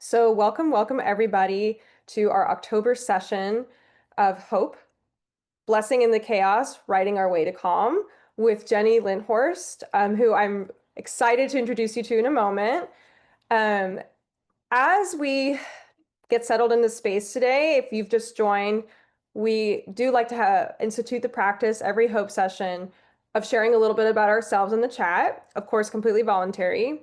So welcome everybody to our October session of Hope, Blessing in the Chaos, Writing Our Way to Calm with Jenny Lindhorst, who I'm excited to introduce you to in a moment. Um, as we get settled in this space today, if you've just joined, we do like to institute the practice every Hope session of sharing a little bit about ourselves in the chat, of course, completely voluntary.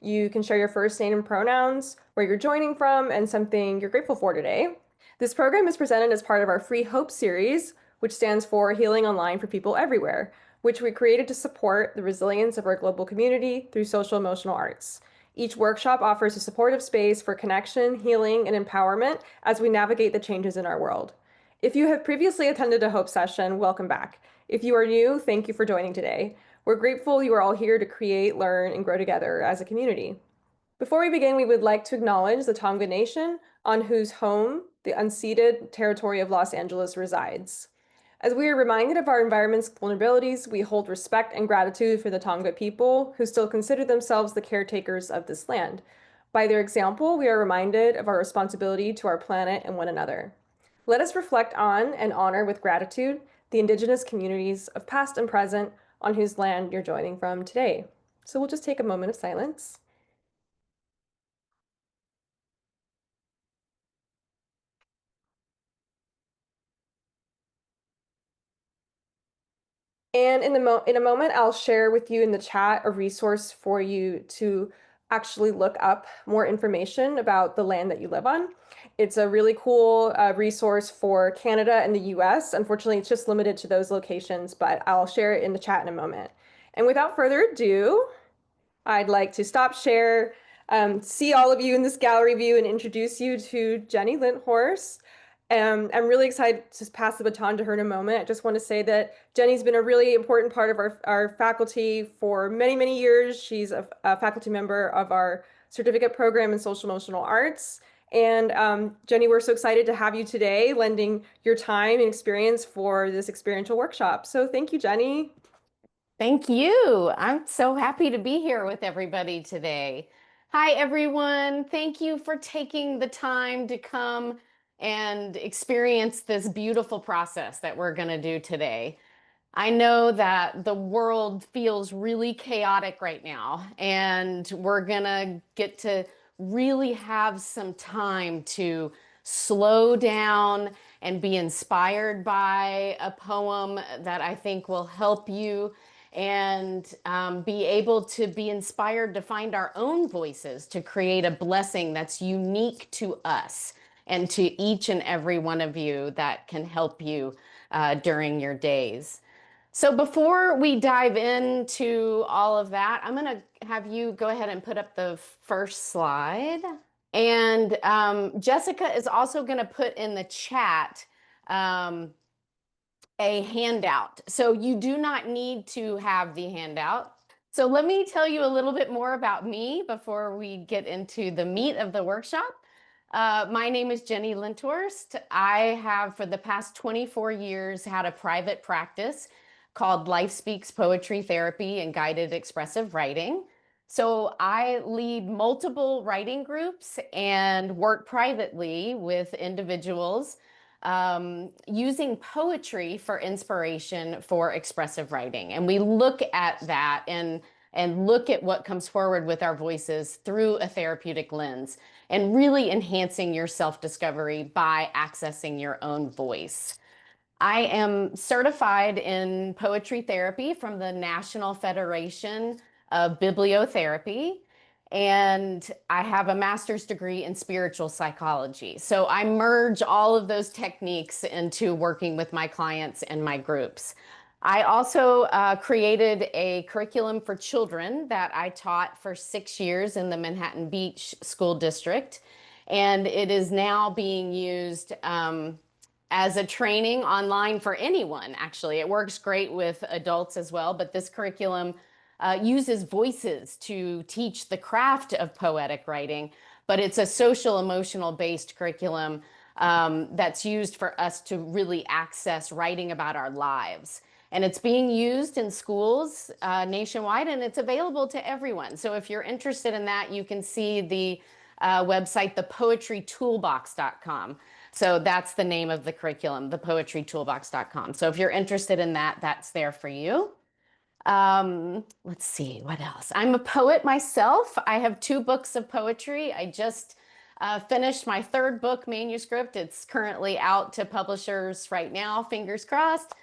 You can share your first name and pronouns, where you're joining from, and something you're grateful for today. This program is presented as part of our Free Hope series, which stands for Healing Online for People Everywhere, which we created to support the resilience of our global community through social emotional arts. Each workshop offers a supportive space for connection, healing, and empowerment as we navigate the changes in our world. If you have previously attended a Hope session, welcome back. If you are new, thank you for joining today. We're grateful you are all here to create, learn, and grow together as a community. Before we begin, we would like to acknowledge the Tonga Nation, on whose home the unceded territory of Los Angeles resides. As we are reminded of our environment's vulnerabilities, we hold respect and gratitude for the Tonga people who still consider themselves the caretakers of this land. By their example, we are reminded of our responsibility to our planet and one another. Let us reflect on and honor with gratitude the Indigenous communities of past and present on whose land you're joining from today. So we'll just take a moment of silence. And in a moment, I'll share with you in the chat a resource for you to actually look up more information about the land that you live on. It's a really cool resource for Canada and the US. Unfortunately, it's just limited to those locations, but I'll share it in the chat in a moment. And without further ado, I'd like to stop share, see all of you in this gallery view and introduce you to Jenny Lindhorst. I'm really excited to pass the baton to her in a moment. I just want to say that Jenny's been a really important part of our faculty for many, many years. She's a faculty member of our certificate program in social emotional arts. And Jenny, we're so excited to have you today, lending your time and experience for this experiential workshop. So thank you, Jenny. Thank you. I'm so happy to be here with everybody today. Hi, everyone. Thank you for taking the time to come and experience this beautiful process that we're going to do today. I know that the world feels really chaotic right now, and we're going to get to really have some time to slow down and be inspired by a poem that I think will help you and be able to be inspired to find our own voices to create a blessing that's unique to us and to each and every one of you that can help you during your days. So before we dive into all of that, I'm going to have you go ahead and put up the first slide. And Jessica is also going to put in the chat a handout. So you do not need to have the handout. So let me tell you a little bit more about me before we get into the meat of the workshop. My name is Jenny Lindhorst. I have, for the past 24 years, had a private practice called Life Speaks Poetry Therapy and Guided Expressive Writing. So I lead multiple writing groups and work privately with individuals using poetry for inspiration for expressive writing. And we look at that and look at what comes forward with our voices through a therapeutic lens and really enhancing your self-discovery by accessing your own voice. I am certified in poetry therapy from the National Federation of Bibliotherapy, and I have a master's degree in spiritual psychology. So I merge all of those techniques into working with my clients and my groups. I also created a curriculum for children that I taught for 6 years in the Manhattan Beach School District, and it is now being used as a training online for anyone, actually. It works great with adults as well, but this curriculum uses voices to teach the craft of poetic writing, but it's a social emotional based curriculum that's used for us to really access writing about our lives. And it's being used in schools nationwide, and it's available to everyone. So if you're interested in that, you can see the website, thepoetrytoolbox.com. So that's the name of the curriculum, thepoetrytoolbox.com. So if you're interested in that, that's there for you. Let's see, what else? I'm a poet myself. I have 2 books of poetry. I just finished my 3rd book manuscript. It's currently out to publishers right now, fingers crossed.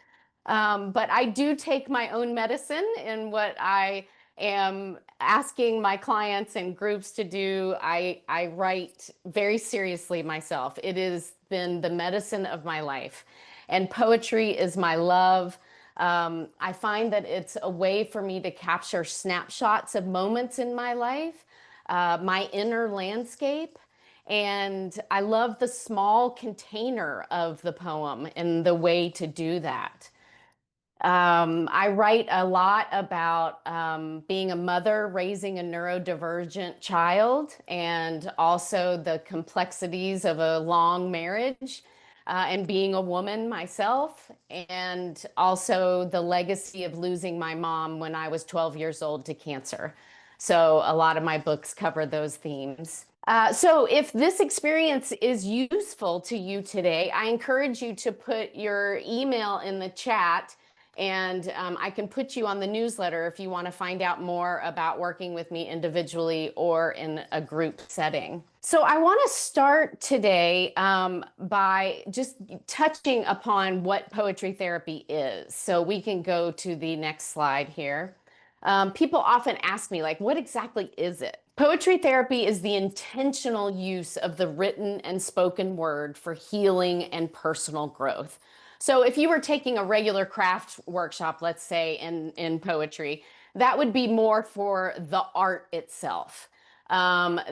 But I do take my own medicine in what I am asking my clients and groups to do. I write very seriously myself. It has been the medicine of my life, and poetry is my love. I find that it's a way for me to capture snapshots of moments in my life, my inner landscape. And I love the small container of the poem and the way to do that. I write a lot about being a mother raising a neurodivergent child, and also the complexities of a long marriage, and being a woman myself, and also the legacy of losing my mom when I was 12 years old to cancer. So a lot of my books cover those themes. So if this experience is useful to you today, I encourage you to put your email in the chat, and I can put you on the newsletter if you want to find out more about working with me individually or in a group setting. So I want to start today by just touching upon what poetry therapy is. So we can go to the next slide here. People often ask me, like, what exactly is it? Poetry therapy is the intentional use of the written and spoken word for healing and personal growth. So if you were taking a regular craft workshop, let's say in poetry, that would be more for the art itself.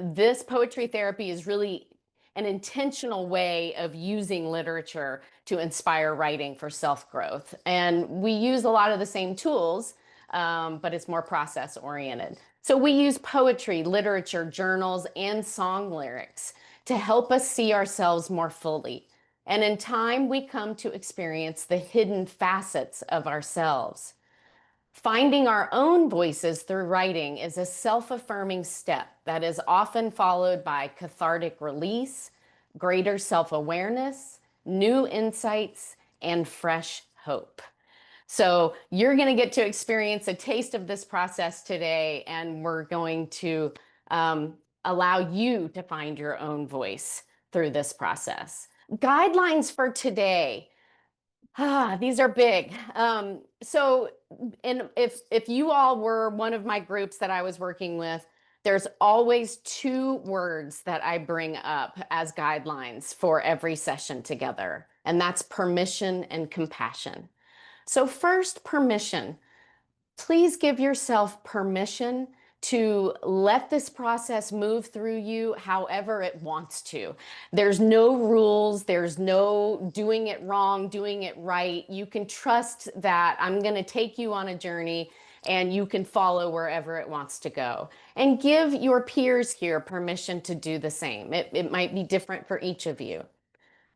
This poetry therapy is really an intentional way of using literature to inspire writing for self-growth. And we use a lot of the same tools, but it's more process oriented. So we use poetry, literature, journals, and song lyrics to help us see ourselves more fully. And in time, we come to experience the hidden facets of ourselves. Finding our own voices through writing is a self-affirming step that is often followed by cathartic release, greater self-awareness, new insights, and fresh hope. So you're going to get to experience a taste of this process today, and we're going to allow you to find your own voice through this process. Guidelines for today. These are big. And if you all were one of my groups that I was working with, there's always 2 words that I bring up as guidelines for every session together, and that's permission and compassion. So first, permission. Please give yourself permission to let this process move through you however it wants to. There's no rules, there's no doing it wrong, doing it right. You can trust that I'm going to take you on a journey and you can follow wherever it wants to go. And give your peers here permission to do the same. It might be different for each of you.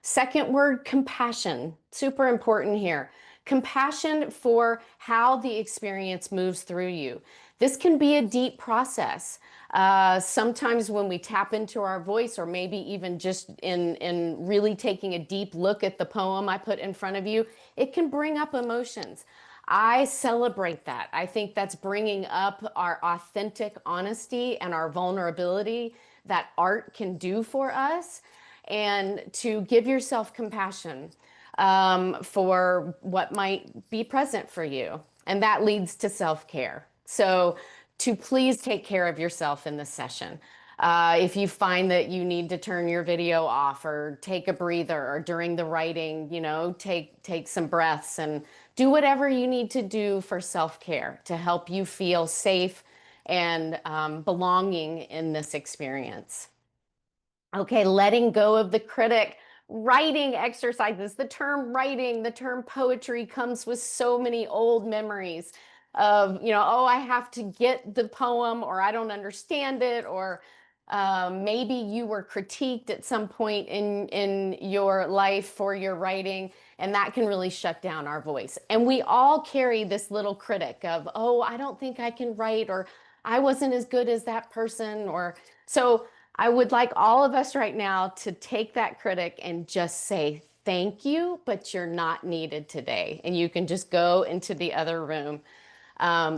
Second word, compassion. Super important here. Compassion for how the experience moves through you. This can be a deep process. Sometimes when we tap into our voice, or maybe even just in really taking a deep look at the poem I put in front of you, it can bring up emotions. I celebrate that. I think that's bringing up our authentic honesty and our vulnerability that art can do for us, and to give yourself compassion for what might be present for you. And that leads to self-care. So to please take care of yourself in this session. If you find that you need to turn your video off or take a breather, or during the writing, take some breaths and do whatever you need to do for self-care to help you feel safe and belonging in this experience. Okay, letting go of the critic. Writing exercises. The term writing, the term poetry comes with so many old memories of, oh, I have to get the poem, or I don't understand it, or maybe you were critiqued at some point in your life for your writing, and that can really shut down our voice. And we all carry this little critic of, oh, I don't think I can write, or I wasn't as good as that person, or so. I would like all of us right now to take that critic and just say thank you, but you're not needed today. And you can just go into the other room.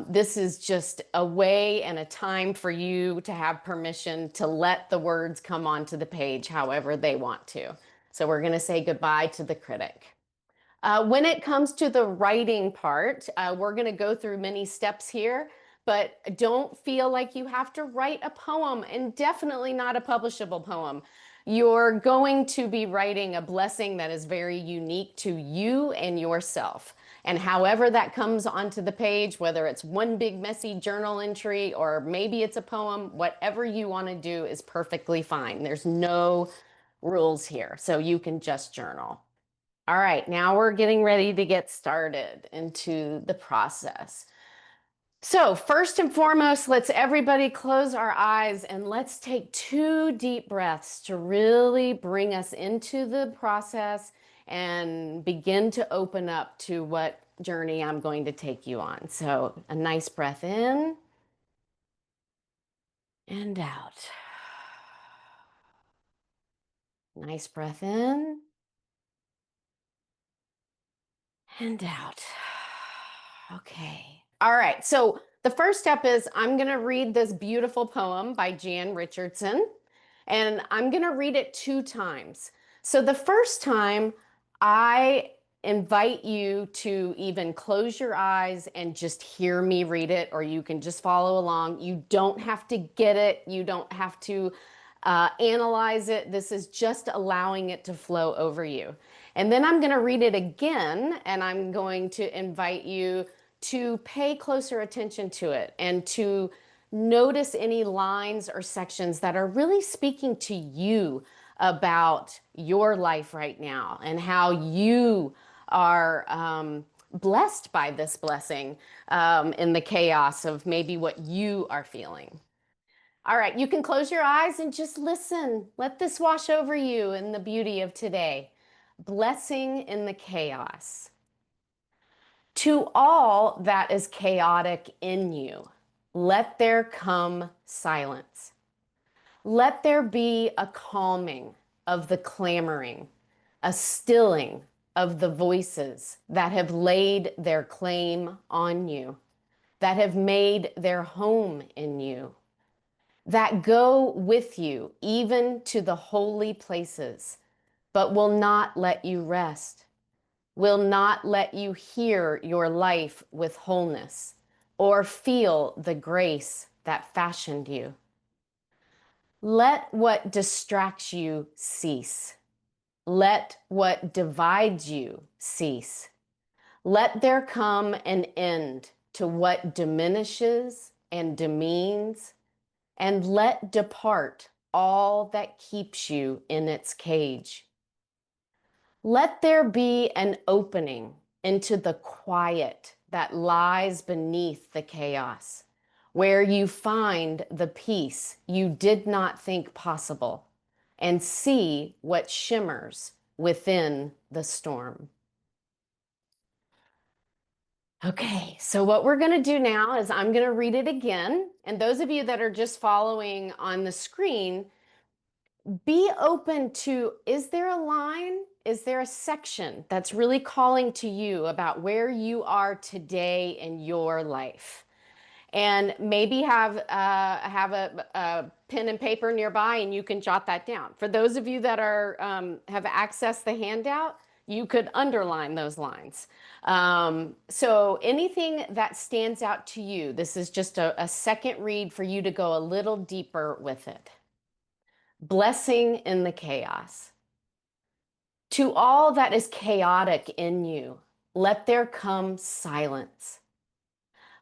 This is just a way and a time for you to have permission to let the words come onto the page however they want to. So we're going to say goodbye to the critic. When it comes to the writing part, we're going to go through many steps here, but don't feel like you have to write a poem, and definitely not a publishable poem. You're going to be writing a blessing that is very unique to you and yourself. And however that comes onto the page, whether it's one big messy journal entry or maybe it's a poem, whatever you want to do is perfectly fine. There's no rules here, so you can just journal. All right, now we're getting ready to get started into the process. So first and foremost, let's everybody close our eyes and let's take 2 deep breaths to really bring us into the process and begin to open up to what journey I'm going to take you on. So a nice breath in and out. Nice breath in and out. Okay. All right. So the first step is I'm going to read this beautiful poem by Jan Richardson, and I'm going to read it 2 times. So the first time, I invite you to even close your eyes and just hear me read it, or you can just follow along. You don't have to get it. You don't have to analyze it. This is just allowing it to flow over you. And then I'm going to read it again, and I'm going to invite you to pay closer attention to it and to notice any lines or sections that are really speaking to you about your life right now and how you are blessed by this blessing in the chaos of maybe what you are feeling. All right, you can close your eyes and just listen. Let this wash over you in the beauty of today. Blessing in the chaos. To all that is chaotic in you, let there come silence. Let there be a calming of the clamoring, a stilling of the voices that have laid their claim on you, that have made their home in you, that go with you even to the holy places, but will not let you rest, will not let you hear your life with wholeness or feel the grace that fashioned you. Let what distracts you cease. Let what divides you cease. Let there come an end to what diminishes and demeans, and let depart all that keeps you in its cage. Let there be an opening into the quiet that lies beneath the chaos, where you find the peace you did not think possible and see what shimmers within the storm. Okay, so what we're going to do now is I'm going to read it again. And those of you that are just following on the screen, be open to, is there a line? Is there a section that's really calling to you about where you are today in your life? And maybe have a pen and paper nearby, and you can jot that down. For those of you that are have accessed the handout, you could underline those lines. So anything that stands out to you, this is just a second read for you to go a little deeper with it. Blessing in the chaos. To all that is chaotic in you, let there come silence.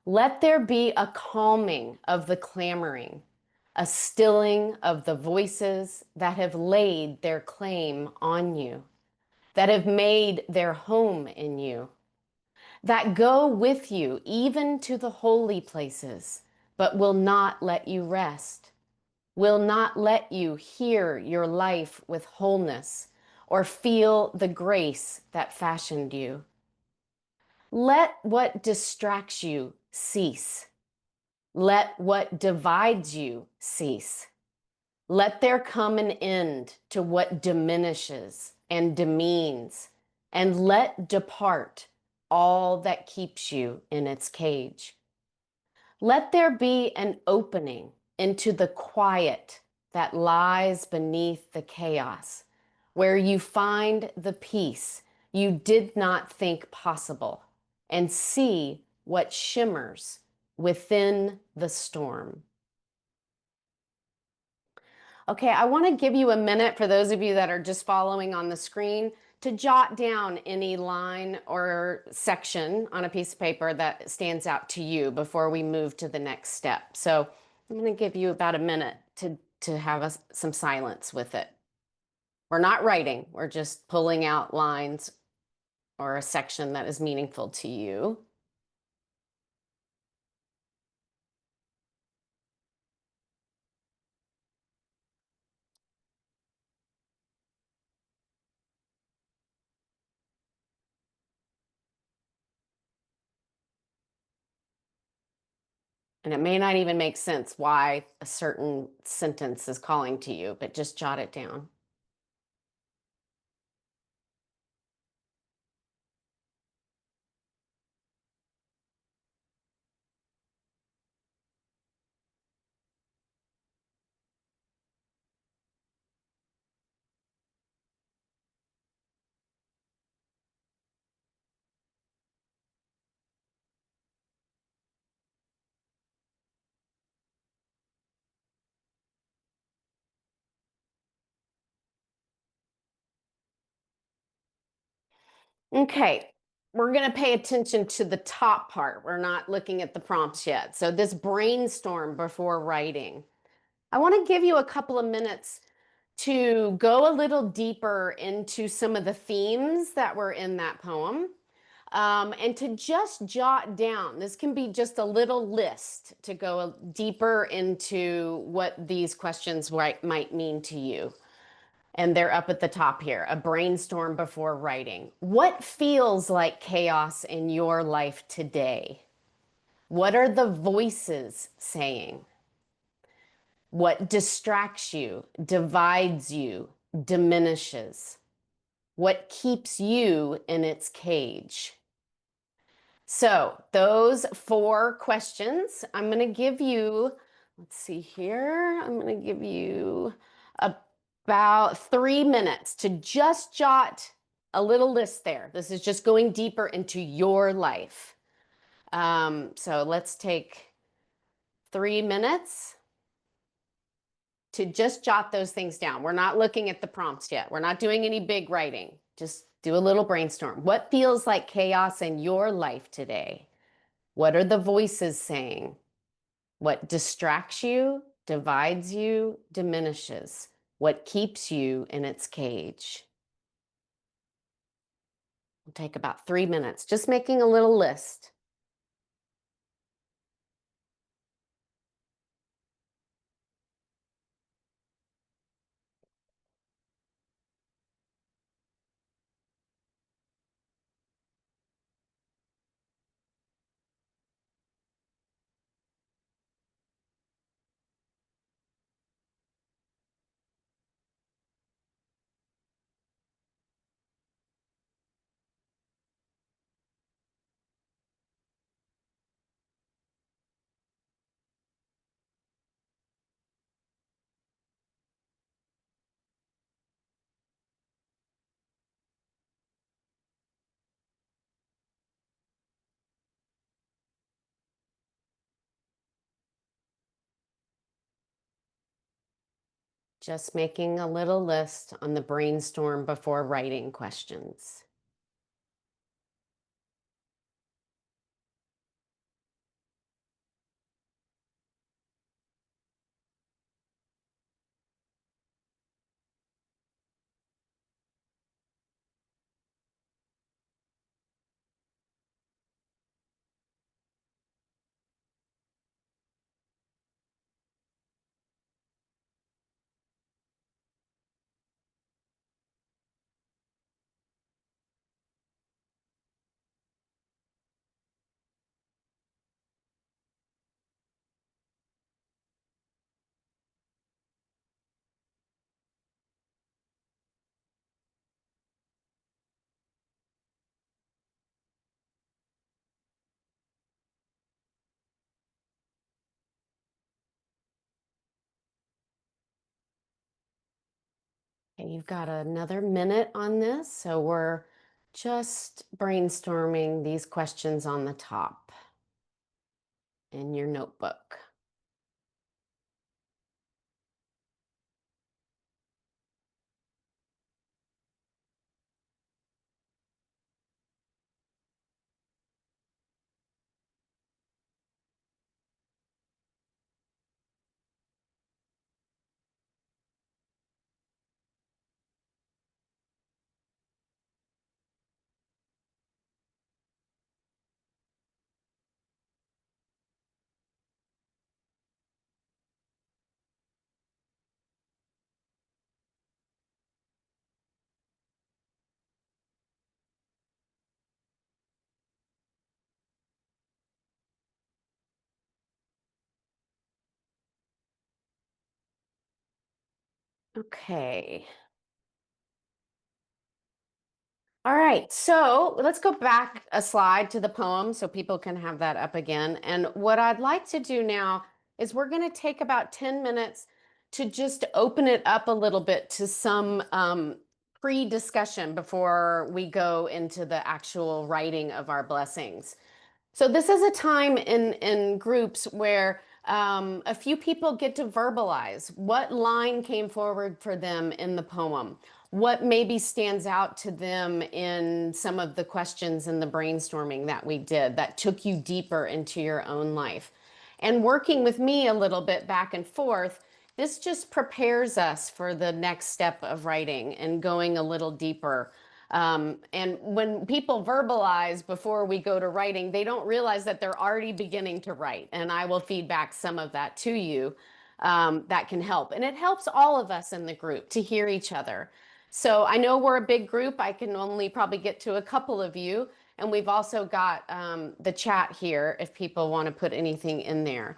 Let there be a calming of the clamoring, a stilling of the voices that have laid their claim on you, that have made their home in you, that go with you even to the holy places, but will not let you rest, will not let you hear your life with wholeness or feel the grace that fashioned you. Let what distracts you cease. Let what divides you cease. Let there come an end to what diminishes and demeans, and let depart all that keeps you in its cage. Let there be an opening into the quiet that lies beneath the chaos, where you find the peace you did not think possible and see what shimmers within the storm. Okay, I want to give you a minute for those of you that are just following on the screen to jot down any line or section on a piece of paper that stands out to you before we move to the next step. So I'm going to give you about a minute to have some silence with it. We're not writing, we're just pulling out lines or a section that is meaningful to you. And it may not even make sense why a certain sentence is calling to you, but just jot it down. Okay, we're going to pay attention to the top part. We're not looking at the prompts yet. So this brainstorm before writing. I want to give you a couple of minutes to go a little deeper into some of the themes that were in that poem. And to just jot down, this can be just a little list to go deeper into what these questions might mean to you. And they're up at the top here, a brainstorm before writing. What feels like chaos in your life today? What are the voices saying? What distracts you, divides you, diminishes? What keeps you in its cage? So, those 4 questions, I'm going to give you, let's see here, I'm going to give you about 3 minutes to just jot a little list there. This is just going deeper into your life. So, let's take 3 minutes to just jot those things down. We're not looking at the prompts yet. We're not doing any big writing. Just do a little brainstorm. What feels like chaos in your life today? What are the voices saying? What distracts you, divides you, diminishes? What keeps you in its cage? It'll take about 3 minutes, just making a little list. Just making a little list on the brainstorm before writing questions. you've got another minute on this, so we're just brainstorming these questions on the top in your notebook. Okay. All right, so let's go back a slide to the poem so people can have that up again. And what I'd like to do now is we're going to take about 10 minutes to just open it up a little bit to some pre-discussion before we go into the actual writing of our blessings. So this is a time in groups where a few people get to verbalize what line came forward for them in the poem, what maybe stands out to them in some of the questions in the brainstorming that we did that took you deeper into your own life. And working with me a little bit back and forth, this just prepares us for the next step of writing and going a little deeper. And when people verbalize before we go to writing, they don't realize that they're already beginning to write. And I will feed back some of that to you that can help. And it helps all of us in the group to hear each other. So I know we're a big group. I can only probably get to a couple of you. And we've also got the chat here if people want to put anything in there.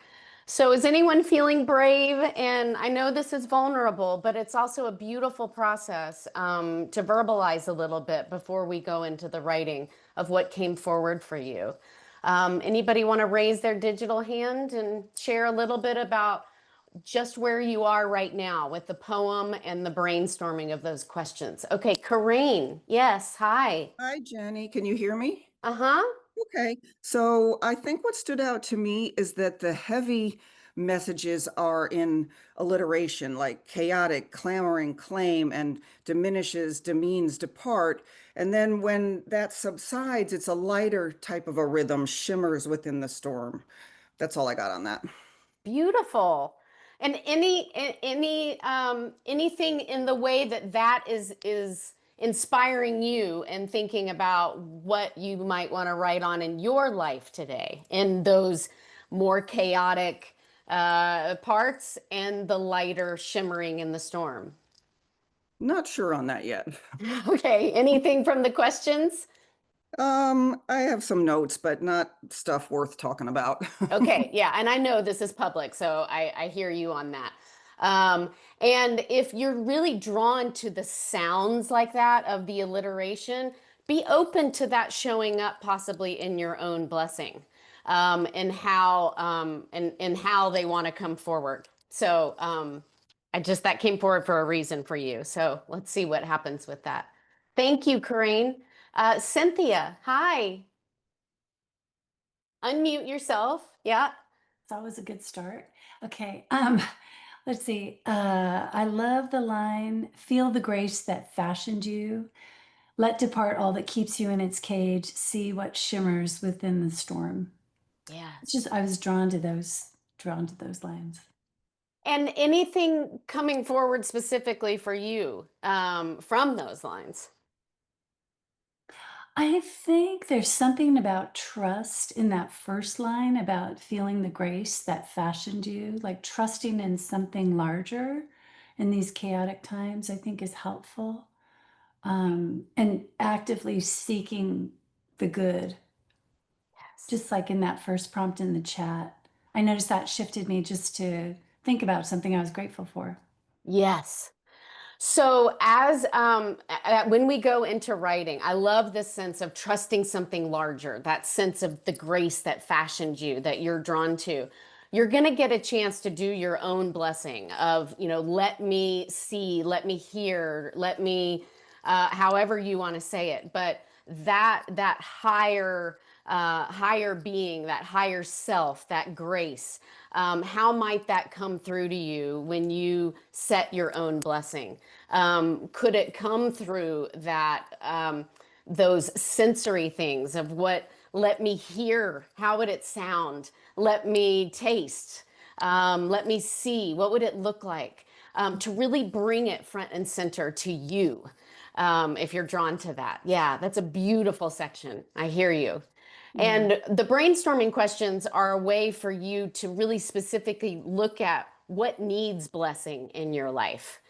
So is anyone feeling brave? And I know this is vulnerable, but it's also a beautiful process to verbalize a little bit before we go into the writing of what came forward for you. Anybody want to raise their digital hand and share a little bit about just where you are right now with the poem and the brainstorming of those questions? Okay, Corrine. Yes, hi. Hi, Jenny. Can you hear me? Uh-huh. Okay. So I think what stood out to me is that the heavy messages are in alliteration, like chaotic, clamoring, claim, and diminishes, demeans, depart. And then when that subsides, it's a lighter type of a rhythm, shimmers within the storm. That's all I got on that. Beautiful. And anything in the way that that is inspiring you and thinking about what you might want to write on in your life today, in those more chaotic parts and the lighter shimmering in the storm. Not sure on that yet. Okay, anything from the questions? I have some notes, but not stuff worth talking about. Okay, yeah, and I know this is public, so I hear you on that. And if you're really drawn to the sounds like that of the alliteration, be open to that showing up possibly in your own blessing, and how they want to come forward. So I just that came forward for a reason for you. So let's see what happens with that. Thank you, Corinne. Cynthia, hi. Unmute yourself. Yeah. It's always a good start. Okay. Let's see. I love the line, feel the grace that fashioned you. Let depart all that keeps you in its cage. See what shimmers within the storm. It's Yes. just I was drawn to those lines. And anything coming forward specifically for you from those lines? I think there's something about trust in that first line about feeling the grace that fashioned you, like trusting in something larger in these chaotic times, I think is helpful. And actively seeking the good, Yes. just like in that first prompt in the chat. I noticed that shifted me just to think about something I was grateful for. Yes. So when we go into writing, I love this sense of trusting something larger, that sense of the grace that fashioned you, that you're drawn to. you're going to get a chance to do your own blessing of, let me see, let me hear, let me, however you want to say it. But that higher being, that higher self, that grace, how might that come through to you when you set your own blessing? Could it come through those sensory things of what, let me hear, how would it sound? Let me taste. Let me see, what would it look like? To really bring it front and center to you, if you're drawn to that. Yeah, that's a beautiful section. I hear you. And the brainstorming questions are a way for you to really specifically look at what needs blessing in your life.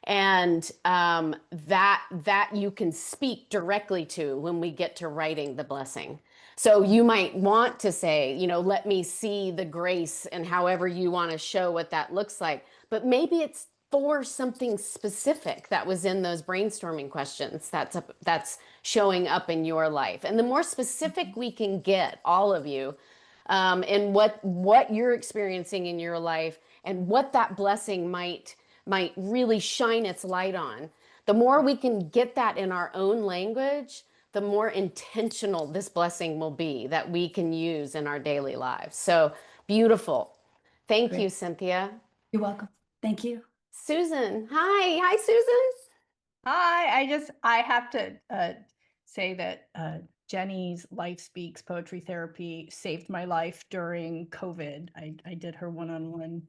And that you can speak directly to when we get to writing the blessing. So you might want to say, let me see the grace, and however you want to show what that looks like. But maybe it's for something specific that was in those brainstorming questions that's showing up in your life. And the more specific we can get, all of you, and what you're experiencing in your life and what that blessing might really shine its light on, the more we can get that in our own language, the more intentional this blessing will be that we can use in our daily lives. So beautiful. Thank you, Great. Cynthia. You're welcome. Thank you. Susan. Hi, Susan. Hi, I have to say that Jenny's Life Speaks Poetry Therapy saved my life during COVID. I did her one-on-one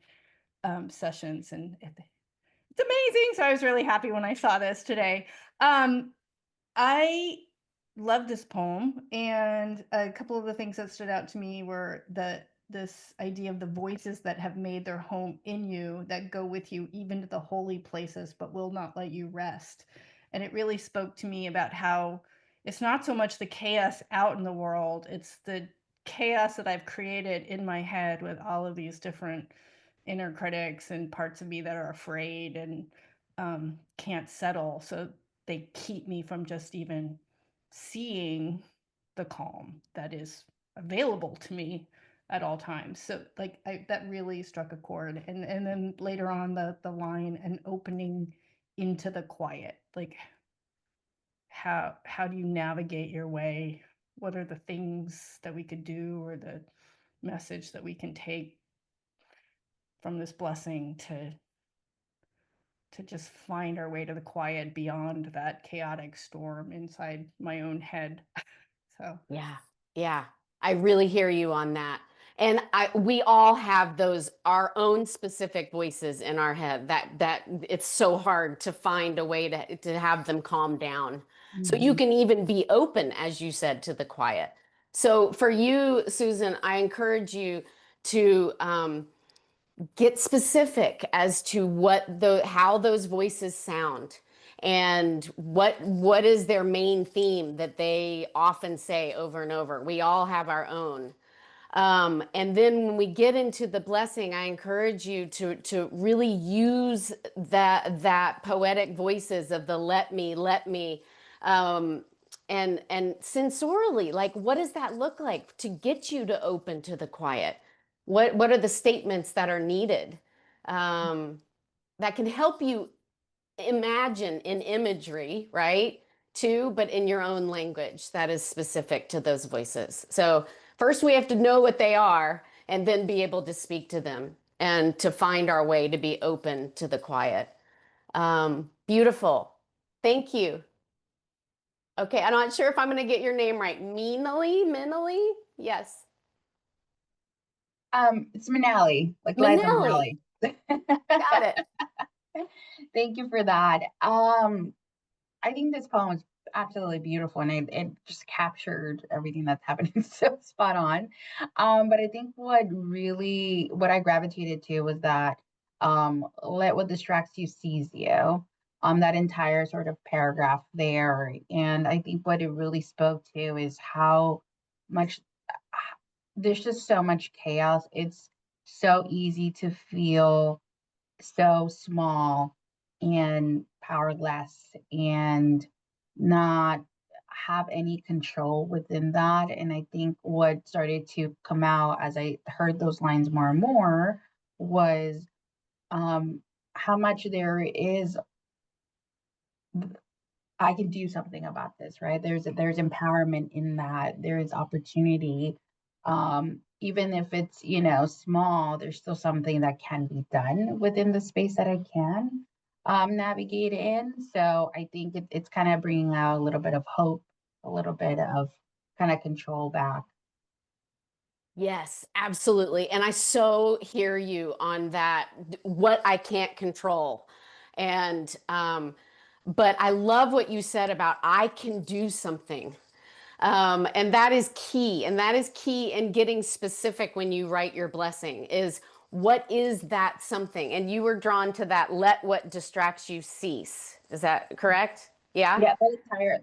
sessions, and it's amazing. So I was really happy when I saw this today. I love this poem, and a couple of the things that stood out to me were this idea of the voices that have made their home in you, that go with you even to the holy places, but will not let you rest. And it really spoke to me about how it's not so much the chaos out in the world, it's the chaos that I've created in my head with all of these different inner critics and parts of me that are afraid and can't settle. So they keep me from just even seeing the calm that is available to me at all times. So that really struck a chord. And then later on the line, and opening into the quiet, like how do you navigate your way? What are the things that we could do, or the message that we can take from this blessing to just find our way to the quiet beyond that chaotic storm inside my own head. So Yeah. I really hear you on that. And we all have our own specific voices in our head that it's so hard to find a way to have them calm down. So you can even be open, as you said, to the quiet. So for you, Susan, I encourage you to get specific as to how those voices sound, and what is their main theme that they often say over and over. We all have our own. And then when we get into the blessing, I encourage you to really use that poetic voices of the let me, and sensorially, like, what does that look like to get you to open to the quiet? What are the statements that are needed, that can help you imagine in imagery, right? Too, but in your own language that is specific to those voices. So first we have to know what they are, and then be able to speak to them and to find our way to be open to the quiet. Beautiful. Thank you. Okay, I'm not sure if I'm going to get your name right. Minally? Yes. It's Manali, like Liza Manelli. Minnelli. Got it. Thank you for that. I think this poem is absolutely beautiful, and it just captured everything that's happening so spot on. But I think what I gravitated to was that let what distracts you seize you. That entire sort of paragraph there, and I think what it really spoke to is how much there's just so much chaos. It's so easy to feel so small and powerless, and not have any control within that. And I think what started to come out as I heard those lines more and more was um, how much there is I can do something about this, right? There's empowerment in that. There is opportunity. Even if it's, small, there's still something that can be done within the space that I can navigate in. So I think it's kind of bringing out a little bit of hope, a little bit of kind of control back. Yes, absolutely. And I so hear you on that, what I can't control. And, but I love what you said about I can do something. And that is key. And that is key in getting specific when you write your blessing is what is that something? And you were drawn to that, let what distracts you cease. Is that correct? Yeah? Yeah,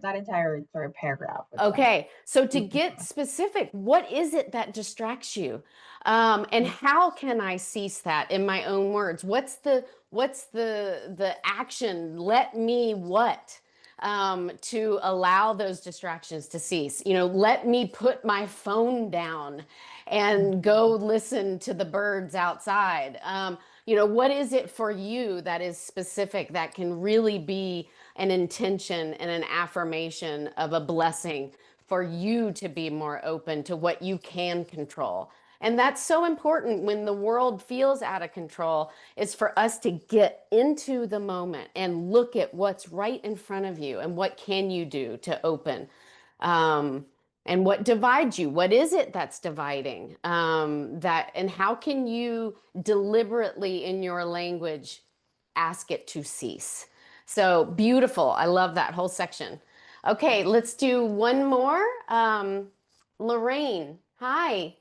that entire sort of paragraph was that. Okay, so to get Mhm. specific, what is it that distracts you? And how can I cease that in my own words? What's the action? Let me what? To allow those distractions to cease. Let me put my phone down and go listen to the birds outside. What is it for you that is specific that can really be an intention and an affirmation of a blessing for you to be more open to what you can control? And that's so important when the world feels out of control, is for us to get into the moment and look at what's right in front of you and what can you do to open. Um, and what divides you? What is it that's dividing? And how can you deliberately in your language ask it to cease? So beautiful. I love that whole section. Okay, let's do one more. Lorraine, hi.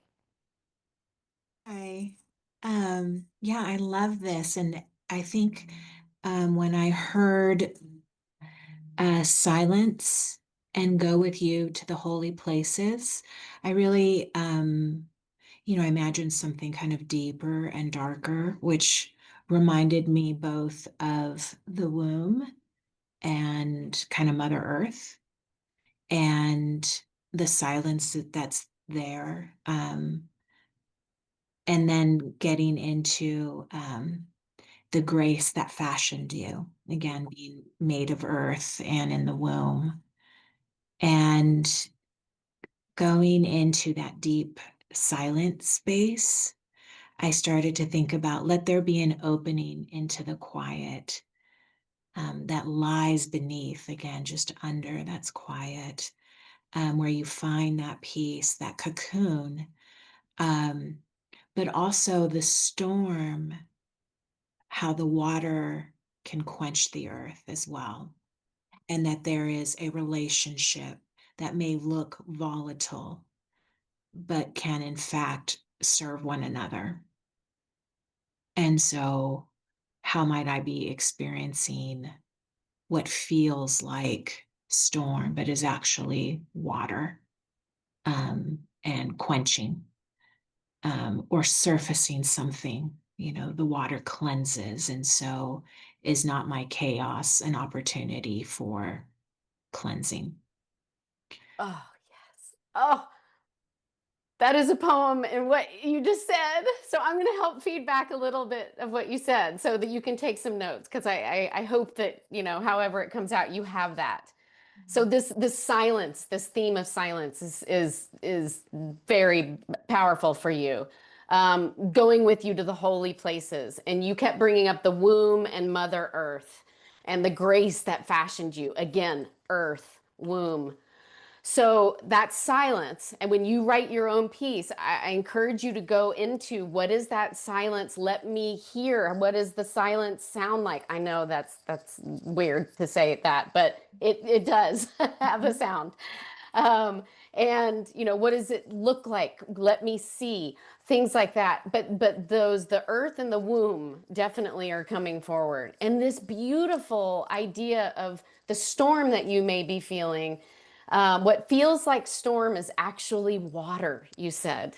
Hi. Yeah, I love this. And I think when I heard silence and go with you to the holy places, I really, I imagined something kind of deeper and darker, which reminded me both of the womb and kind of Mother Earth and the silence that's there. And then getting into the grace that fashioned you, again, being made of earth and in the womb, and going into that deep silent space. I started to think about let there be an opening into the quiet that lies beneath, again, just under, that's quiet, where you find that peace, that cocoon, um, but also the storm, how the water can quench the earth as well, and that there is a relationship that may look volatile, but can in fact serve one another. And so, how might I be experiencing what feels like storm, but is actually water and quenching or surfacing something? The water cleanses. And so, is not my chaos an opportunity for cleansing? Oh, yes. Oh, that is a poem in what you just said. So I'm going to help feedback a little bit of what you said so that you can take some notes because I hope that, however it comes out, you have that. So this silence, this theme of silence is very powerful for you. Going with you to the holy places, and you kept bringing up the womb and Mother Earth and the grace that fashioned you. Again, earth, womb. So that silence, and when you write your own piece, I encourage you to go into what is that silence? Let me hear. What does the silence sound like? I know that's weird to say that, but it does have a sound. Um, and what does it look like? Let me see things like that. But the earth and the womb definitely are coming forward. And this beautiful idea of the storm that you may be feeling. What feels like storm is actually water, you said.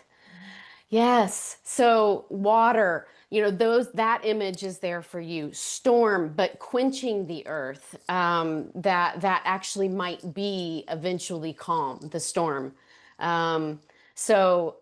Yes. So water. that image is there for you. Storm, but quenching the earth. That actually might be eventually calm, the storm. So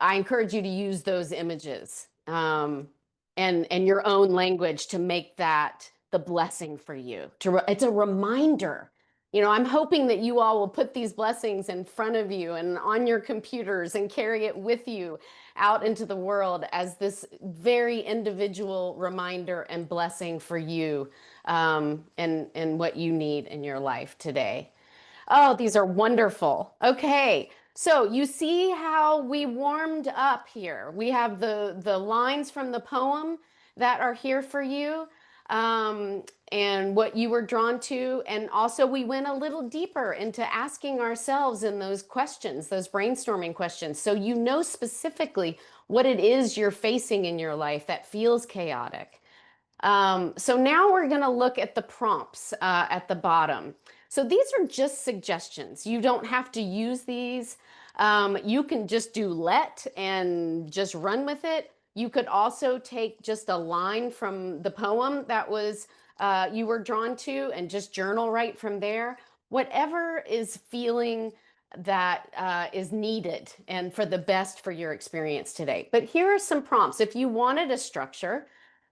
I encourage you to use those images, and your own language to make that the blessing for you. It's a reminder. I'm hoping that you all will put these blessings in front of you and on your computers and carry it with you out into the world as this very individual reminder and blessing for you, and what you need in your life today. Oh, these are wonderful. Okay. So you see how we warmed up here. We have the lines from the poem that are here for you, and what you were drawn to. And also we went a little deeper into asking ourselves in those questions, those brainstorming questions. So you know specifically what it is you're facing in your life that feels chaotic. So now we're going to look at the prompts at the bottom. So these are just suggestions. You don't have to use these. You can just do let and just run with it. You could also take just a line from the poem that was you were drawn to and just journal right from there. Whatever is feeling that is needed and for the best for your experience today. But here are some prompts. If you wanted a structure,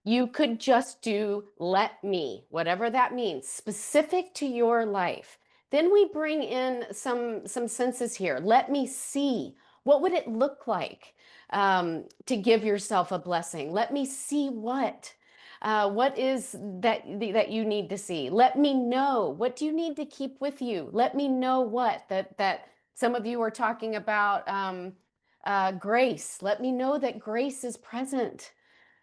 you could just do let me, whatever that means, specific to your life. Then we bring in some senses here. Let me see. What would it look like to give yourself a blessing? Let me see what. What is that you need to see? Let me know. What do you need to keep with you? Let me know what that some of you are talking about grace. Let me know that grace is present.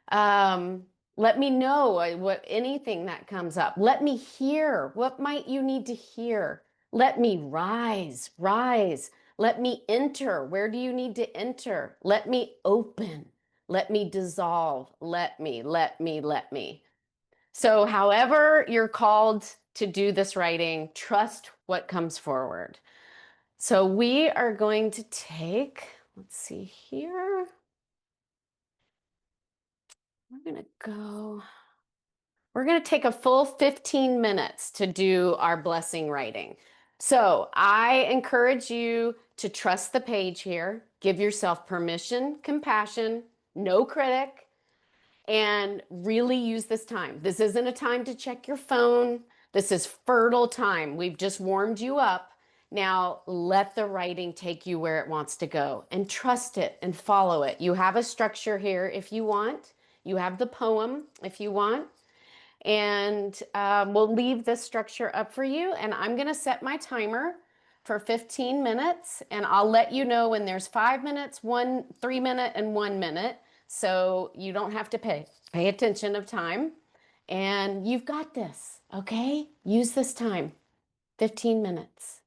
Um, Let me know what anything that comes up. Let me hear. What might you need to hear? Let me rise, rise. Let me enter. Where do you need to enter? Let me open. Let me dissolve. Let me, let me, let me. So, however you're called to do this writing, trust what comes forward. So, we are going to take, let's see here. We're going to take a full 15 minutes to do our blessing writing. So I encourage you to trust the page here, give yourself permission, compassion, no critic, and really use this time. This isn't a time to check your phone. This is fertile time. We've just warmed you up. Now let the writing take you where it wants to go and trust it and follow it. You have a structure here if you want. You have the poem if you want. And we'll leave this structure up for you. And I'm going to set my timer for 15 minutes. And I'll let you know when there's 5 minutes, 3 minute, and 1 minute. So you don't have to pay attention of time. And you've got this, okay? Use this time, 15 minutes.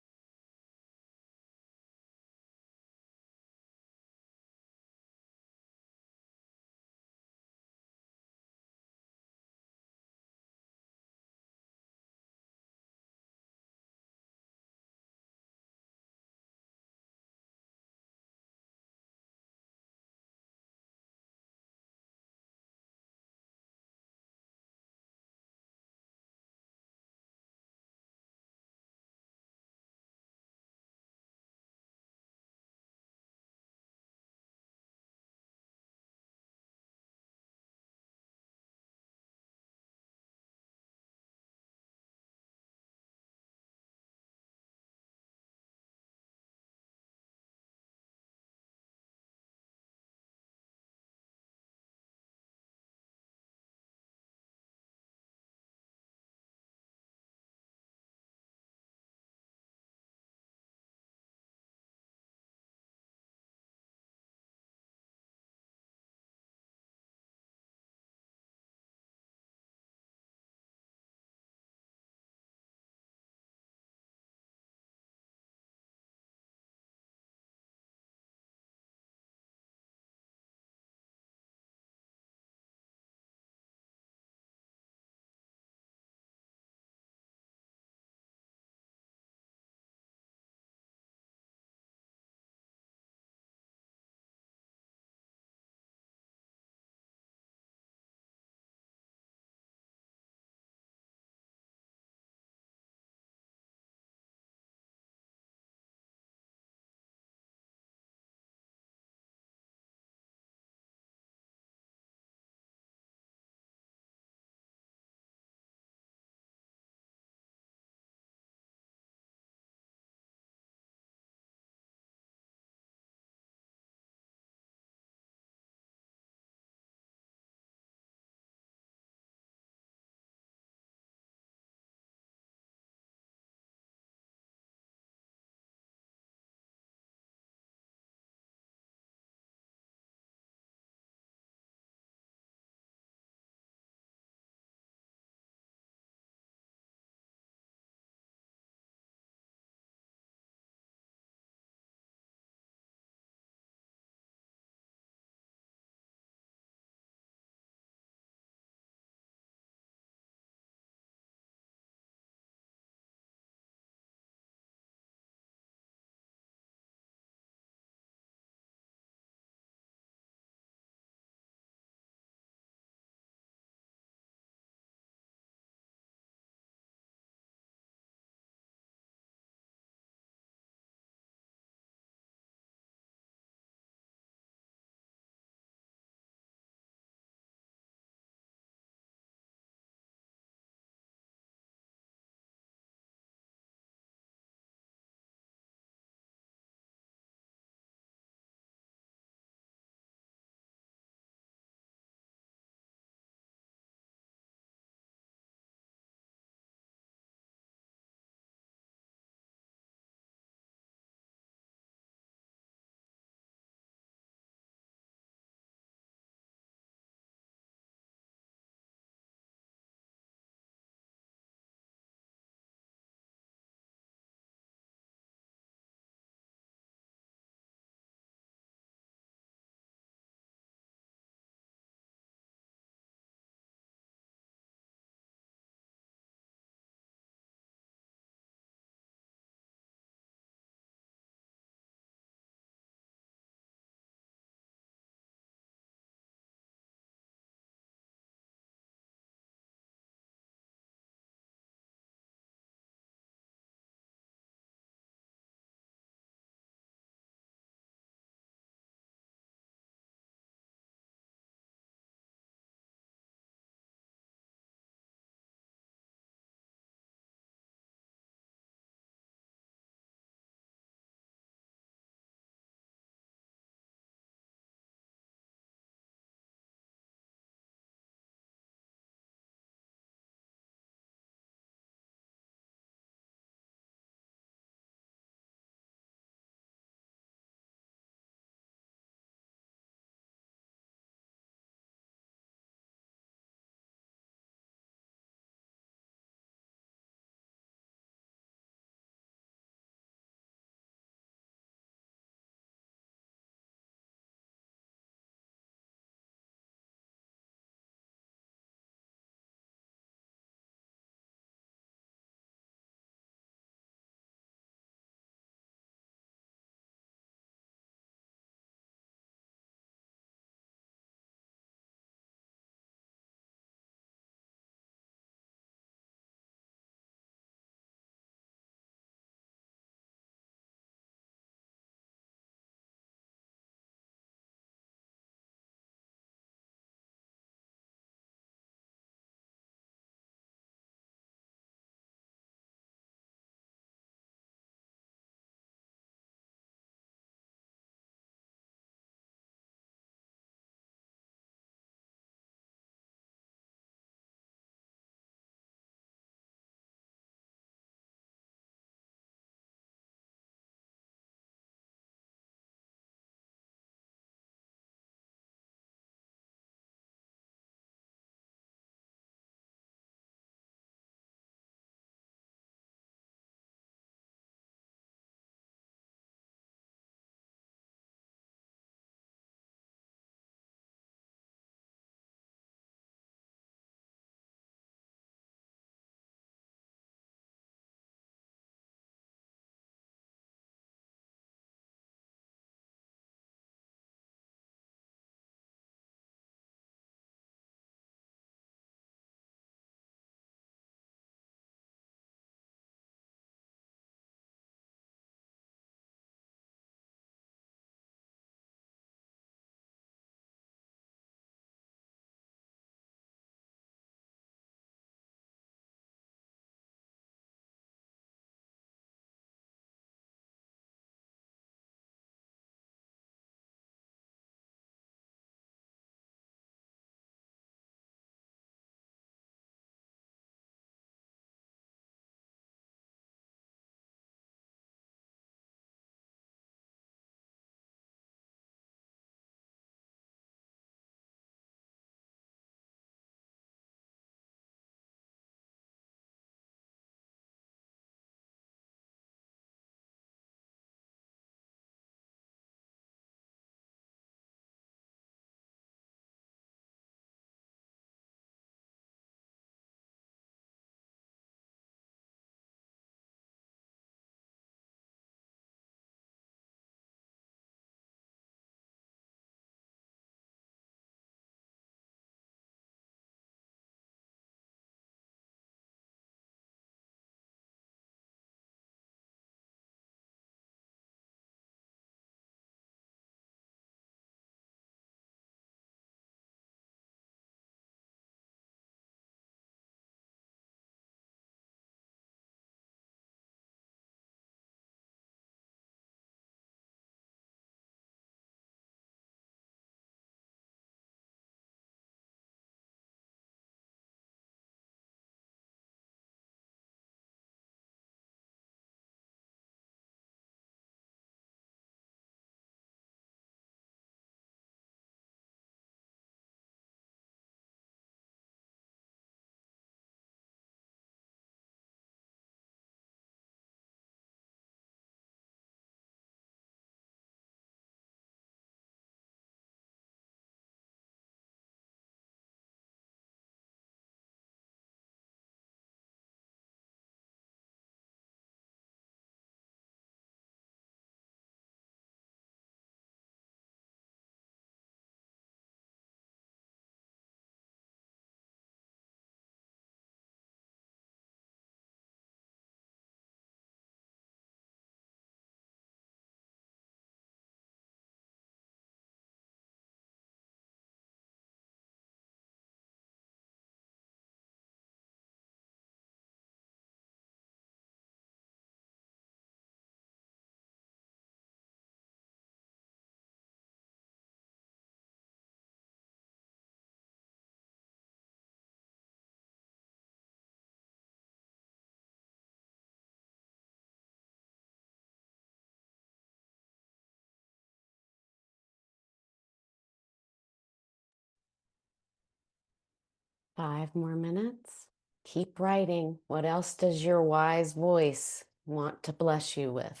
5 more minutes. Keep writing. What else does your wise voice want to bless you with?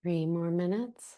Three more minutes.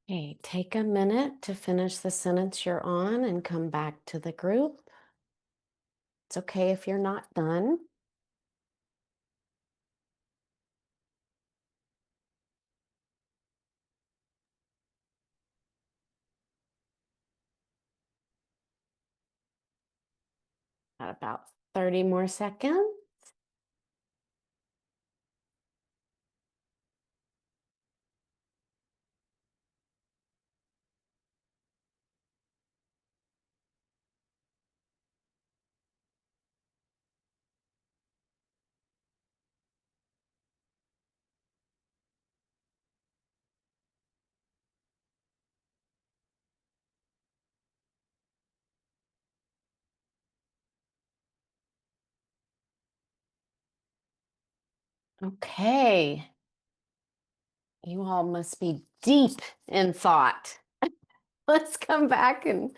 Okay, take a minute to finish the sentence you're on and come back to the group. It's okay if you're not done. Got about 30 more seconds. Okay. You all must be deep in thought. let's come back and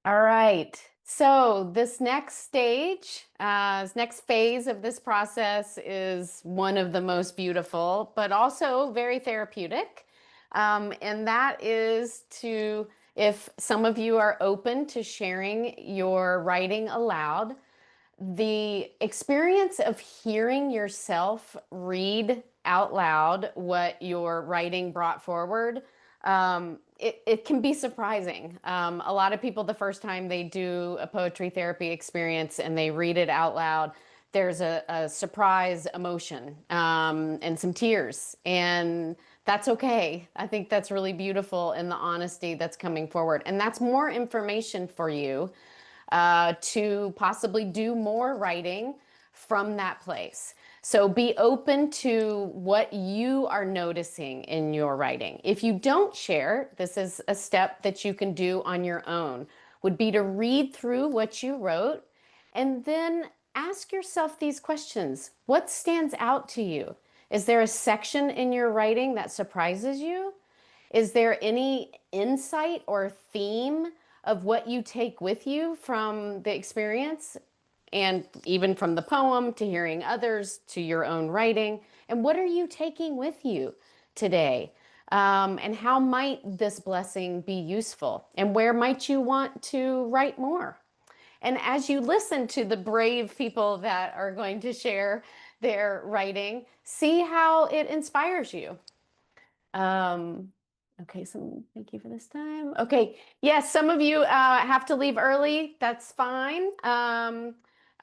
all right. So this next stage, this next phase of this process is one of the most beautiful, but also very therapeutic. And that is to, if some of you are open to sharing your writing aloud, the experience of hearing yourself read out loud what your writing brought forward, it can be surprising. A lot of people, the first time they do a poetry therapy experience and they read it out loud, there's a surprise emotion and some tears. And that's okay. I think that's really beautiful in the honesty that's coming forward. And that's more information for you to possibly do more writing from that place. So be open to what you are noticing in your writing. If you don't share, this is a step that you can do on your own, would be to read through what you wrote and then ask yourself these questions. What stands out to you? Is there a section in your writing that surprises you? Is there any insight or theme of what you take with you from the experience, and even from the poem to hearing others to your own writing? And what are you taking with you today? And how might this blessing be useful? And where might you want to write more? And as you listen to the brave people that are going to share their writing, see how it inspires you. Okay, so thank you for this time. Okay, yes, some of you have to leave early. That's fine.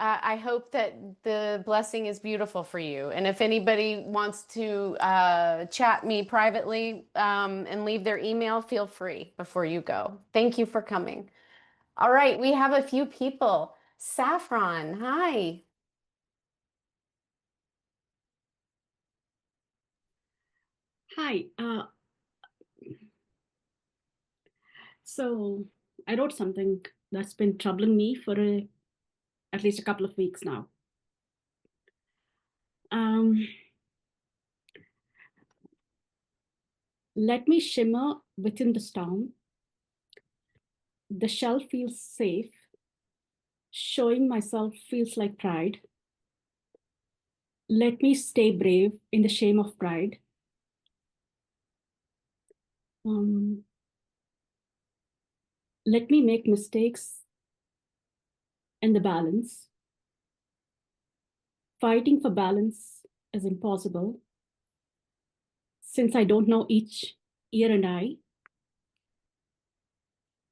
I hope that the blessing is beautiful for you. And if anybody wants to chat me privately and leave their email, feel free before you go. Thank you for coming. All right, we have a few people. Saffron, hi. Hi. So I wrote something that's been troubling me for at least a couple of weeks now. Let me shimmer within the storm. The shell feels safe. Showing myself feels like pride. Let me stay brave in the shame of pride. Let me make mistakes in the balance. Fighting for balance is impossible, since I don't know each ear and eye.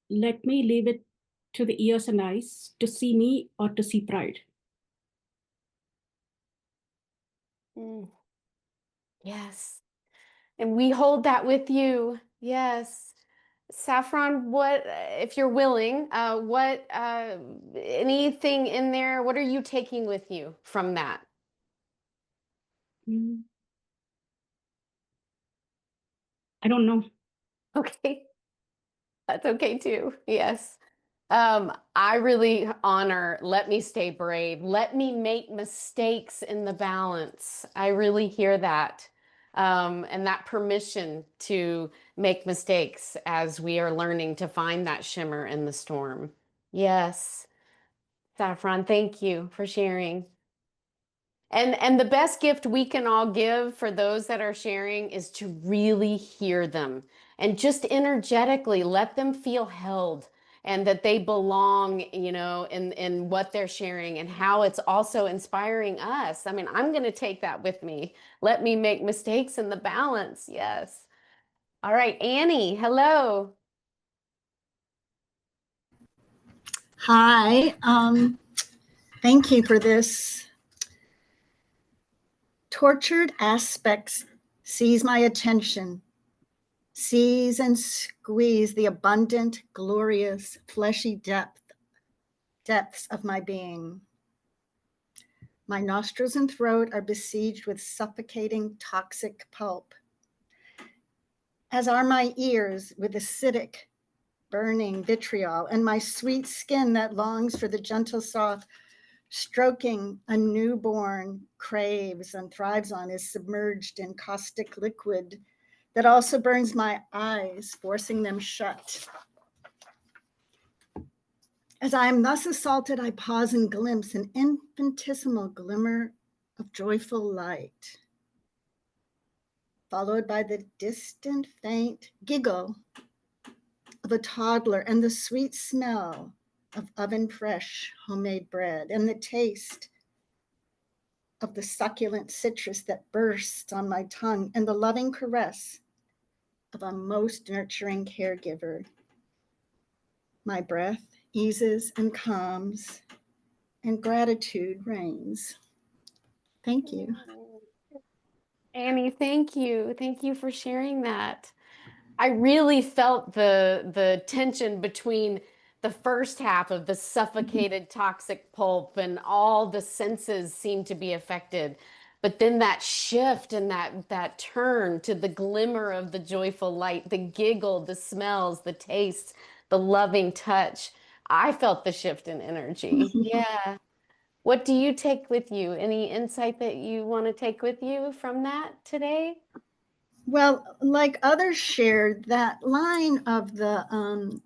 Let me leave it to the ears and eyes to see me or to see pride. Yes. And we hold that with you. Yes. Saffron, what, if you're willing, anything in there, what are you taking with you from that? I don't know. Okay. That's okay too. Yes. I really honor, let me stay brave. Let me make mistakes in the balance. I really hear that. And that permission to make mistakes as we are learning to find that shimmer in the storm. Yes. Saffron, thank you for sharing. And the best gift we can all give for those that are sharing is to really hear them and just energetically let them feel held and that they belong, you know, in what they're sharing and how it's also inspiring us. I mean, I'm going to take that with me. Let me make mistakes in the balance. Yes. All right, Annie, hello. Hi, thank you for this. Tortured aspects seize my attention, seize and squeeze the abundant, glorious, fleshy depths of my being. My nostrils and throat are besieged with suffocating, toxic pulp, as are my ears with acidic, burning vitriol, and my sweet skin that longs for the gentle, soft stroking a newborn craves and thrives on is submerged in caustic liquid that also burns my eyes, forcing them shut. As I am thus assaulted, I pause and glimpse an infinitesimal glimmer of joyful light, followed by the distant faint giggle of a toddler and the sweet smell of oven fresh homemade bread and the taste of the succulent citrus that bursts on my tongue and the loving caress of a most nurturing caregiver. My breath eases and calms, and gratitude reigns. Thank you. Annie, thank you. Thank you for sharing that. I really felt the tension between the first half of the suffocated toxic pulp and all the senses seemed to be affected. But then that shift and that turn to the glimmer of the joyful light, the giggle, the smells, the taste, the loving touch. I felt the shift in energy. Yeah. What do you take with you? Any insight that you want to take with you from that today? Well, like others shared, that line of the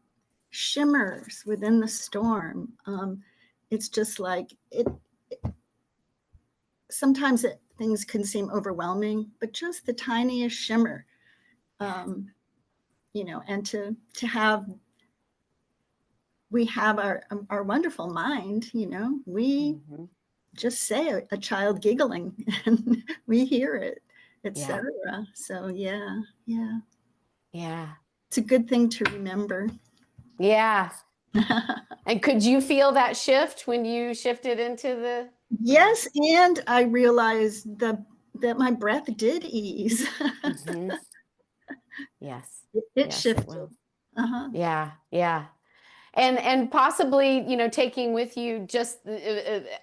shimmers within the storm, it's just like it sometimes things can seem overwhelming, but just the tiniest shimmer, and to have, we have our wonderful mind, we just say a child giggling and we hear it, etc. So yeah. It's a good thing to remember. Yeah. And could you feel that shift when you shifted into the? Yes, and I realized that my breath did ease. Yes. It Yes, shifted. it will. Yeah. And possibly, taking with you just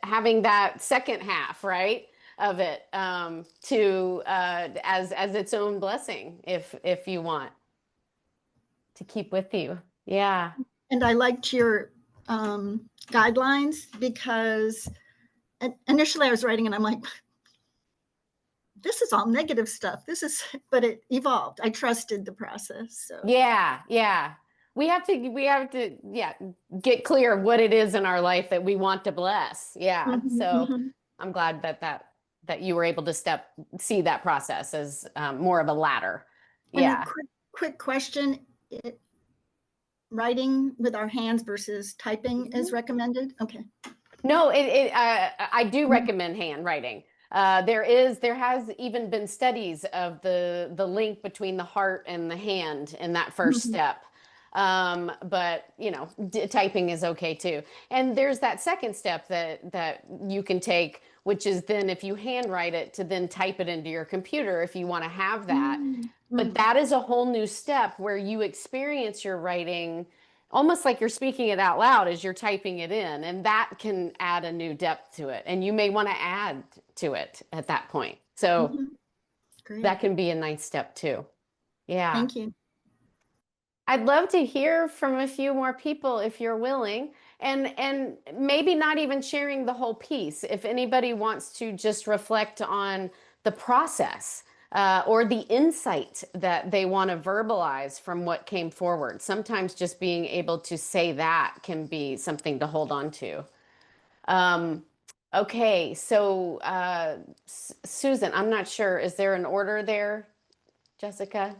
having that second half, right, of it to as its own blessing, if you want to keep with you. Yeah. And I liked your guidelines because initially I was writing and I'm like, this is all negative stuff. But it evolved. I trusted the process. So Yeah. We have to get clear of what it is in our life that we want to bless. Yeah. So I'm glad that you were able to see that process as more of a ladder. Yeah. And a quick question. Writing with our hands versus typing is recommended? Okay. No, I do recommend handwriting. There has even been studies of the link between the heart and the hand in that first step. But typing is okay too. And there's that second step that you can take, which is then if you handwrite it to then type it into your computer if you want to have that. But that is a whole new step where you experience your writing almost like you're speaking it out loud as you're typing it in, and that can add a new depth to it. And you may want to add to it at that point. So that can be a nice step too. Yeah. Thank you. I'd love to hear from a few more people if you're willing, and maybe not even sharing the whole piece. If anybody wants to just reflect on the process or the insight that they want to verbalize from what came forward. Sometimes just being able to say that can be something to hold on to. Okay, so Susan, I'm not sure. Is there an order there? Jessica,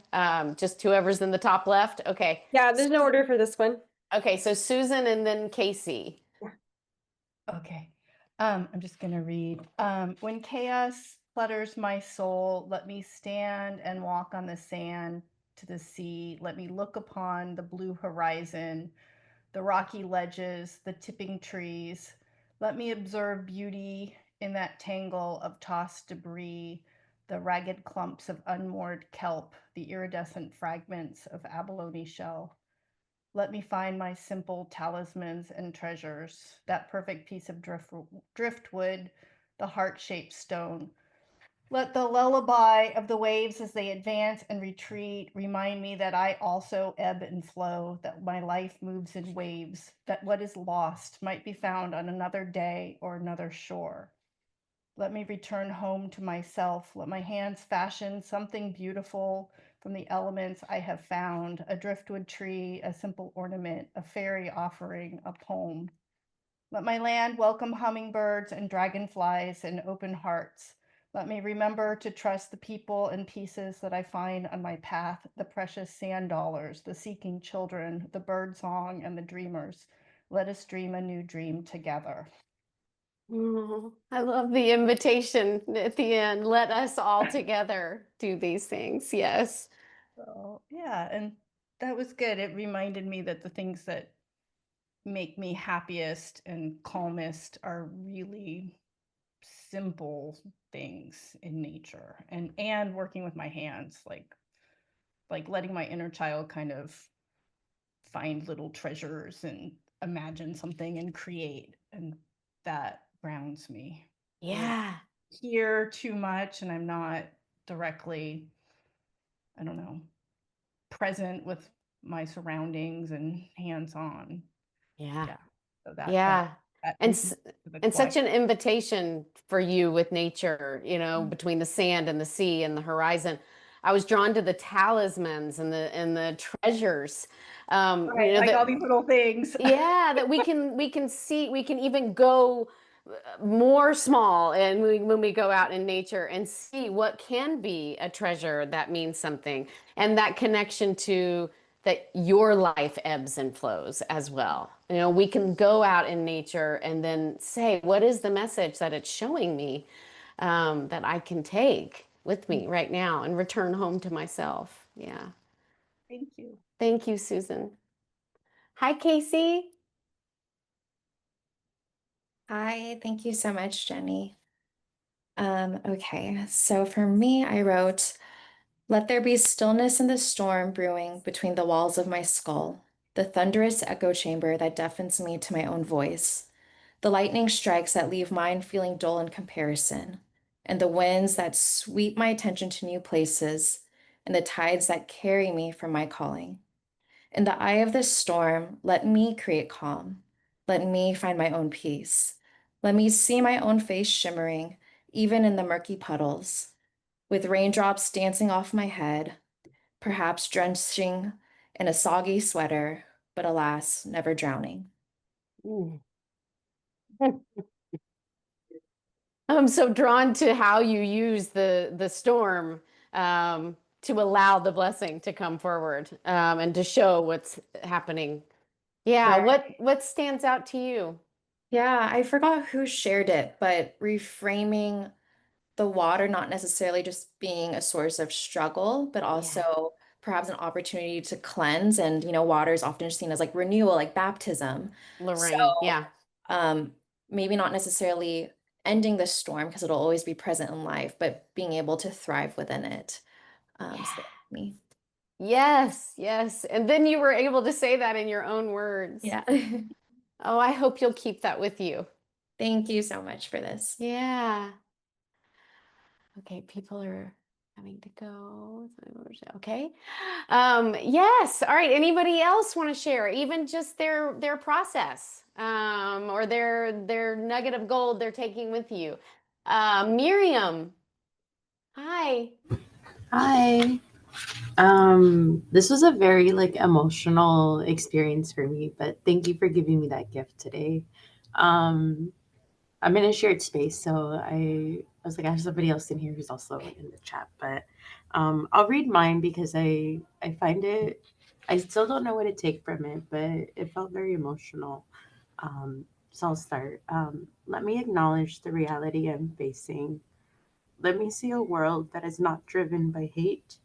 just whoever's in the top left. Okay. Yeah, there's no order for this one. Okay, so Susan and then Casey. Okay. I'm just going to read. When chaos clutters my soul, let me stand and walk on the sand to the sea. Let me look upon the blue horizon, the rocky ledges, the tipping trees. Let me observe beauty in that tangle of tossed debris, the ragged clumps of unmoored kelp, the iridescent fragments of abalone shell. Let me find my simple talismans and treasures, that perfect piece of driftwood, the heart-shaped stone. Let the lullaby of the waves as they advance and retreat remind me that I also ebb and flow, that my life moves in waves, that what is lost might be found on another day or another shore. Let me return home to myself. Let my hands fashion something beautiful from the elements I have found, a driftwood tree, a simple ornament, a fairy offering, a poem. Let my land welcome hummingbirds and dragonflies and open hearts. Let me remember to trust the people and pieces that I find on my path, the precious sand dollars, the seeking children, the bird song, and the dreamers. Let us dream a new dream together. Oh, I love the invitation at the end. Let us all together do these things. Yes. So, yeah, and that was good. It reminded me that the things that make me happiest and calmest are really simple things in nature, and working with my hands, like letting my inner child kind of find little treasures and imagine something and create, and that grounds me. Yeah. Hear too much and I'm not directly, I don't know, present with my surroundings and hands on. Yeah. Yeah. So that Yeah. that And to the and such quiet. an invitation for you with nature, you know, between the sand and the sea and the horizon. I was drawn to the talismans and the treasures. Right, You know, like all that these little things. yeah, that we can see, we can even go more small and when we go out in nature and see what can be a treasure that means something, and that connection to that your life ebbs and flows as well. You know, we can go out in nature and then say, what is the message that it's showing me, that I can take with me right now and return home to myself. Yeah. Thank you. Thank you, Susan. Hi, Casey. Hi, thank you so much, Jenny. Okay, so for me, I wrote, let there be stillness in the storm brewing between the walls of my skull, the thunderous echo chamber that deafens me to my own voice, the lightning strikes that leave mine feeling dull in comparison, and the winds that sweep my attention to new places, and the tides that carry me from my calling. In the eye of this storm, let me create calm. Let me find my own peace. Let me see my own face shimmering, even in the murky puddles, with raindrops dancing off my head, perhaps drenching in a soggy sweater, but alas, never drowning. Mm. I'm so drawn to how you use the storm, to allow the blessing to come forward, and to show what's happening. Yeah, Right. what stands out to you? Yeah, I forgot who shared it, but reframing the water not necessarily just being a source of struggle, but Yeah, also perhaps an opportunity to cleanse. And, water is often seen as like renewal, like baptism. So, Lorraine. Yeah. um, maybe not necessarily ending the storm because it'll always be present in life, but being able to thrive within it. Yeah. So me. Yes, yes. And then you were able to say that in your own words. Yeah. Oh, I hope you'll keep that with you. Thank you so much for this. Yeah. Okay, people are having to go. Okay. Yes. All right. Anybody else want to share, even just their process, or their nugget of gold they're taking with you? Miriam. Hi. Hi. This was a very like emotional experience for me, but thank you for giving me that gift today. Um, I'm in a shared space, so I was like, I have somebody else in here who's also in the chat, but I'll read mine because I find it. I still don't know what to take from it, but it felt very emotional. So I'll start. Let me acknowledge the reality I'm facing. Let me see a world that is not driven by hate.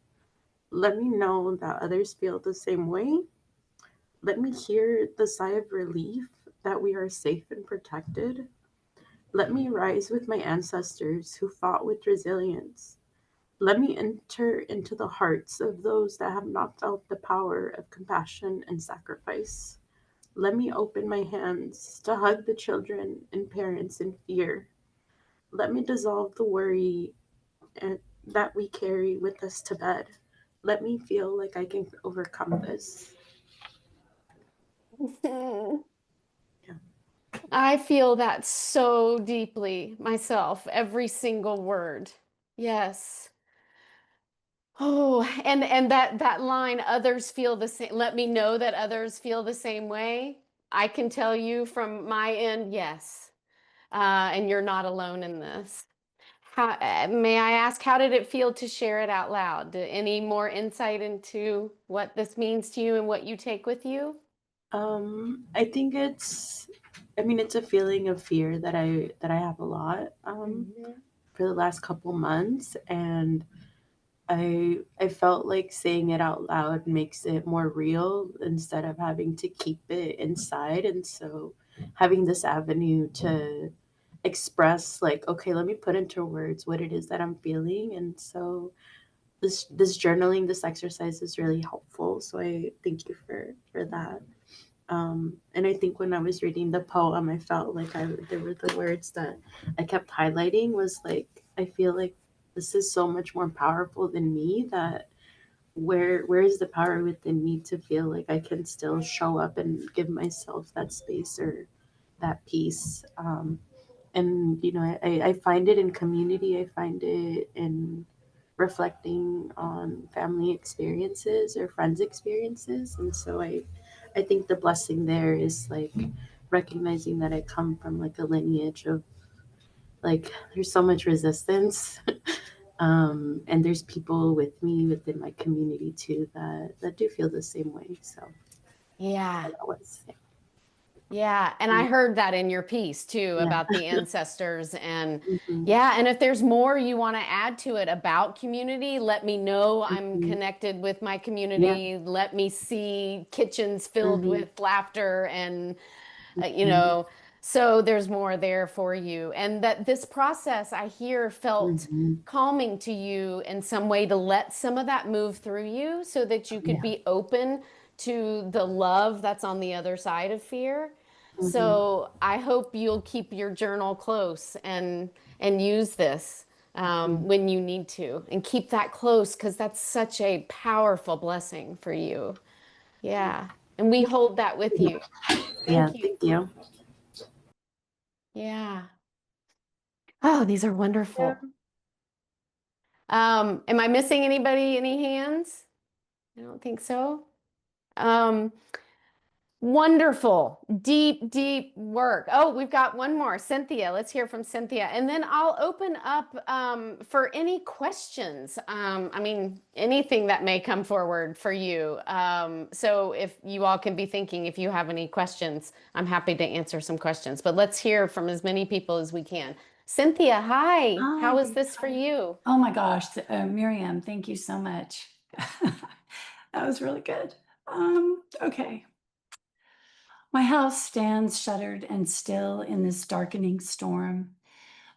Let me know that others feel the same way. Let me hear the sigh of relief that we are safe and protected. Let me rise with my ancestors who fought with resilience. Let me enter into the hearts of those that have not felt the power of compassion and sacrifice. Let me open my hands to hug the children and parents in fear. Let me dissolve the worry and that we carry with us to bed. Let me feel like I can overcome this. Yeah. I feel that so deeply myself, every single word. Yes. Oh, and that line, others feel the same. Let me know that others feel the same way. I can tell you from my end, yes. And you're not alone in this. May I ask, how did it feel to share it out loud? Any more insight into what this means to you and what you take with you? I think it's a feeling of fear that I have a lot Mhm. for the last couple months, and I felt like saying it out loud makes it more real instead of having to keep it inside. And so having this avenue to express, like, okay, let me put into words what it is that I'm feeling. And so this journaling, this exercise is really helpful. So I thank you for that. And I think when I was reading the poem, I felt like there were the words that I kept highlighting was like, I feel like this is so much more powerful than me, that where is the power within me to feel like I can still show up and give myself that space or that peace. And I find it in community. I find it in reflecting on family experiences or friends experiences. And so I think the blessing there is like recognizing that I come from like a lineage of, like, there's so much resistance. And there's people with me within my community too that do feel the same way. So Yeah. that was, Yeah, and I heard that in your piece too yeah. about the ancestors and Hmm. yeah, and if there's more you want to add to it about community, let me know. I'm Hmm. connected with my Yeah. community. Let me see kitchens filled Hmm. with laughter and you Hmm. know, so there's more there for you. And that this process I hear felt Hmm. calming to you in some way to let some of that move through you so that you could Yeah. be open to the love that's on the other side of fear. Hmm. So I hope you'll keep your journal close and use this Hmm. when you need to, and keep that close because that's such a powerful blessing for you. Yeah, and we hold that with you. Yeah. Thank you. Thank you. Yeah. Oh, these are Yeah. wonderful. Am I missing anybody? Any hands? I don't think so. Um, Wonderful. Deep, deep work. Oh, we've got one more. Cynthia. Let's hear from Cynthia. And then I'll open up for any questions. I mean, anything that may come forward for you. So if you all can be thinking, if you have any questions, I'm happy to answer some questions. But let's hear from as many people as we can. Cynthia, hi. Hi. How is this for you? Oh my gosh, Miriam, thank you so much. That was really good. Okay. My house stands shuttered and still in this darkening storm.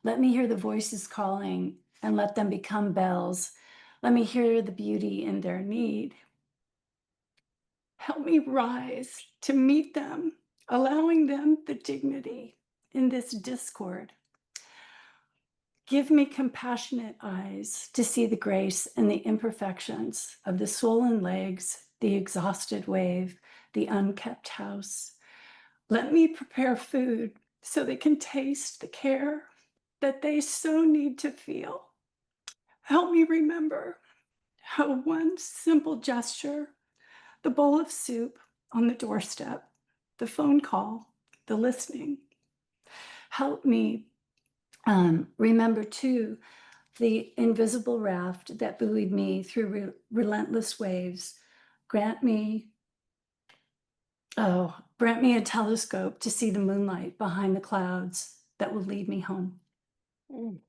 Let me hear the voices calling and let them become bells. Let me hear the beauty in their need. Help me rise to meet them, allowing them the dignity in this discord. Give me compassionate eyes to see the grace and the imperfections of the swollen legs, the exhausted wave, the unkept house. Let me prepare food so they can taste the care that they so need to feel. Help me remember how one simple gesture, the bowl of soup on the doorstep, the phone call, the listening, help me remember too the invisible raft that buoyed me through relentless waves. Grant me, grant me a telescope to see the moonlight behind the clouds that will lead me home. Mm.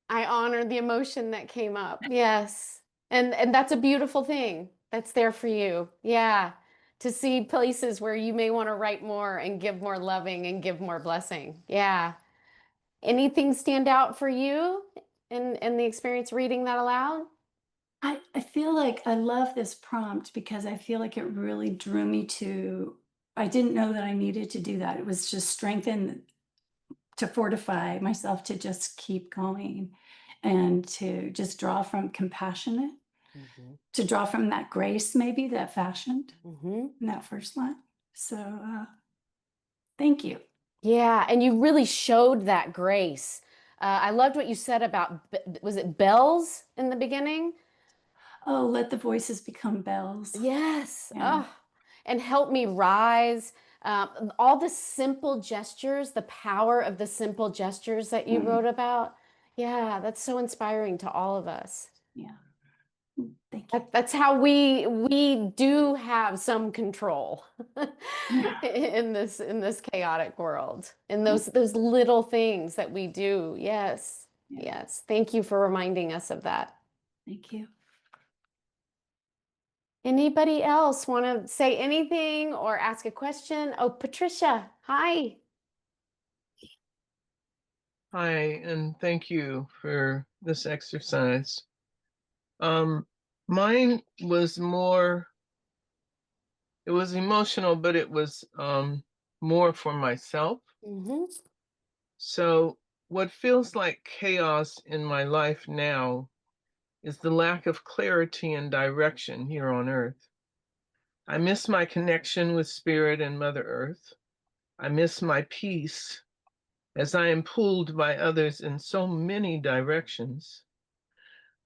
I honor the emotion that came up. Yes. And that's a beautiful thing that's there for you. Yeah. To see places where you may want to write more and give more loving and give more blessing. Yeah. Anything stand out for you in the experience reading that aloud? I feel like I love this prompt because I feel like it really drew me to, I didn't know that I needed to do that. It was just strengthen to fortify myself to just keep going and to just draw from compassionate, Mm-hmm. to draw from that grace maybe that fashioned Mm-hmm. in that first line. So thank you. Yeah, and you really showed that grace. I loved what you said about, was it bells in the beginning? Oh, let the voices become bells. Yes. Yeah. Oh, and help me rise. All the simple gestures, the power of the simple gestures that you wrote about. Yeah, that's so inspiring to all of us. Yeah. Thank you. That's how we do have some control in this chaotic world. In those little things that we do. Yes. Yeah. Yes. Thank you for reminding us of that. Thank you. Anybody else want to say anything or ask a question? Oh, Patricia, hi. Hi, and thank you for this exercise. Mine was more, it was emotional, but it was more for myself. Mm-hmm. So what feels like chaos in my life now is the lack of clarity and direction here on Earth. I miss my connection with Spirit and Mother Earth. I miss my peace as I am pulled by others in so many directions.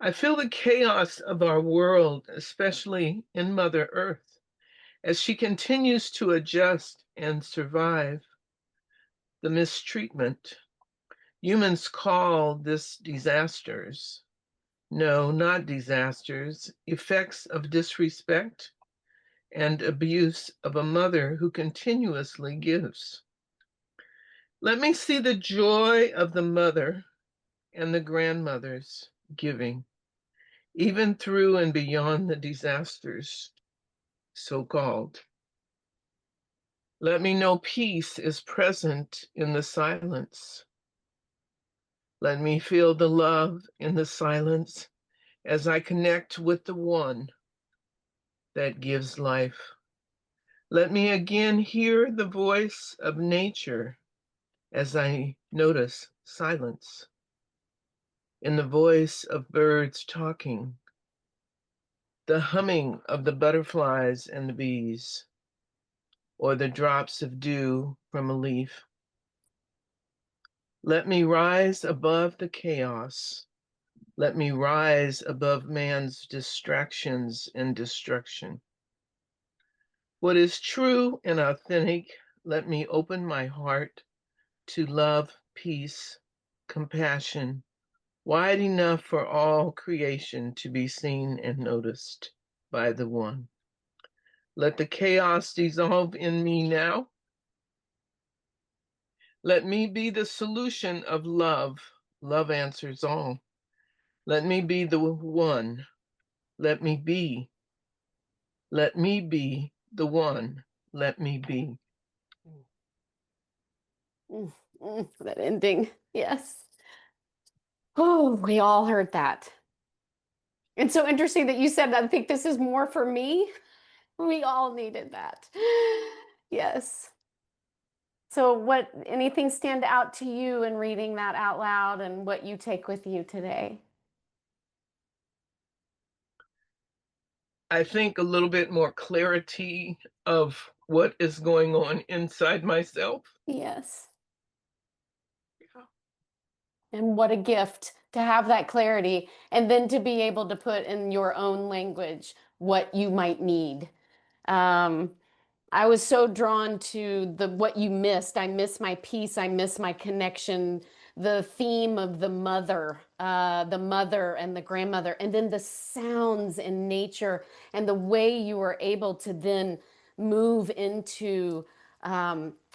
I feel the chaos of our world, especially in Mother Earth, as she continues to adjust and survive the mistreatment. Humans call this disasters. No, not disasters, effects of disrespect and abuse of a mother who continuously gives. Let me see the joy of the mother and the grandmothers giving, even through and beyond the disasters, so called. Let me know peace is present in the silence. Let me feel the love in the silence as I connect with the one that gives life. Let me again hear the voice of nature as I notice silence, in the voice of birds talking, the humming of the butterflies and the bees, or the drops of dew from a leaf. Let me rise above the chaos. Let me rise above man's distractions and destruction. What is true and authentic, let me open my heart to love, peace, compassion, wide enough for all creation to be seen and noticed by the one. Let the chaos dissolve in me now. Let me be the solution of love. Love answers all. Let me be the one. Let me be. Let me be the one. Let me be. That ending. Yes. Oh, we all heard that. It's so interesting that you said that. I think this is more for me. We all needed that. Yes. So anything stand out to you in reading that out loud and what you take with you today? I think a little bit more clarity of what is going on inside myself. Yes. And what a gift to have that clarity and then to be able to put in your own language what you might need. I was so drawn to what you missed. I miss my peace. I miss my connection. The theme of the mother and the grandmother, and then the sounds in nature and the way you were able to then move into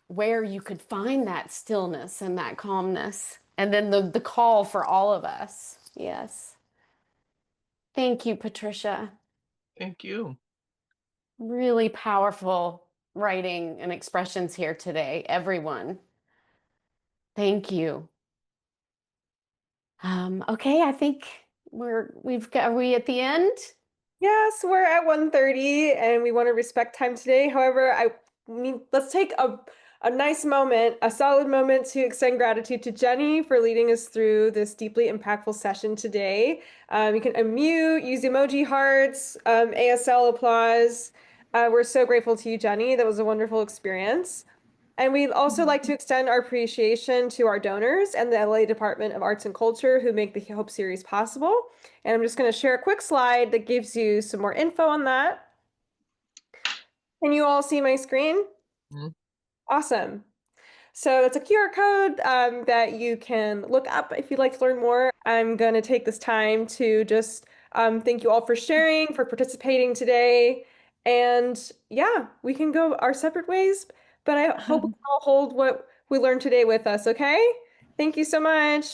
where you could find that stillness and that calmness. And then the call for all of us. Yes. Thank you, Patricia. Thank you. Really powerful writing and expressions here today, everyone. Thank you. Okay, I think are we at the end? Yes, we're at 1:30 and we want to respect time today. However, let's take a nice moment, a solid moment to extend gratitude to Jenny for leading us through this deeply impactful session today. You can unmute, use emoji hearts, ASL applause, We're so grateful to you, Jenny. That was a wonderful experience. And we'd also like to extend our appreciation to our donors and the LA Department of Arts and Culture who make the Hope series possible. And I'm just going to share a quick slide that gives you some more info on that. Can you all see my screen? Mm-hmm. Awesome. So that's a QR code that you can look up if you'd like to learn more. I'm going to take this time to just thank you all for sharing, for participating today. And yeah, we can go our separate ways, but I hope we all hold what we learned today with us, okay? Thank you so much.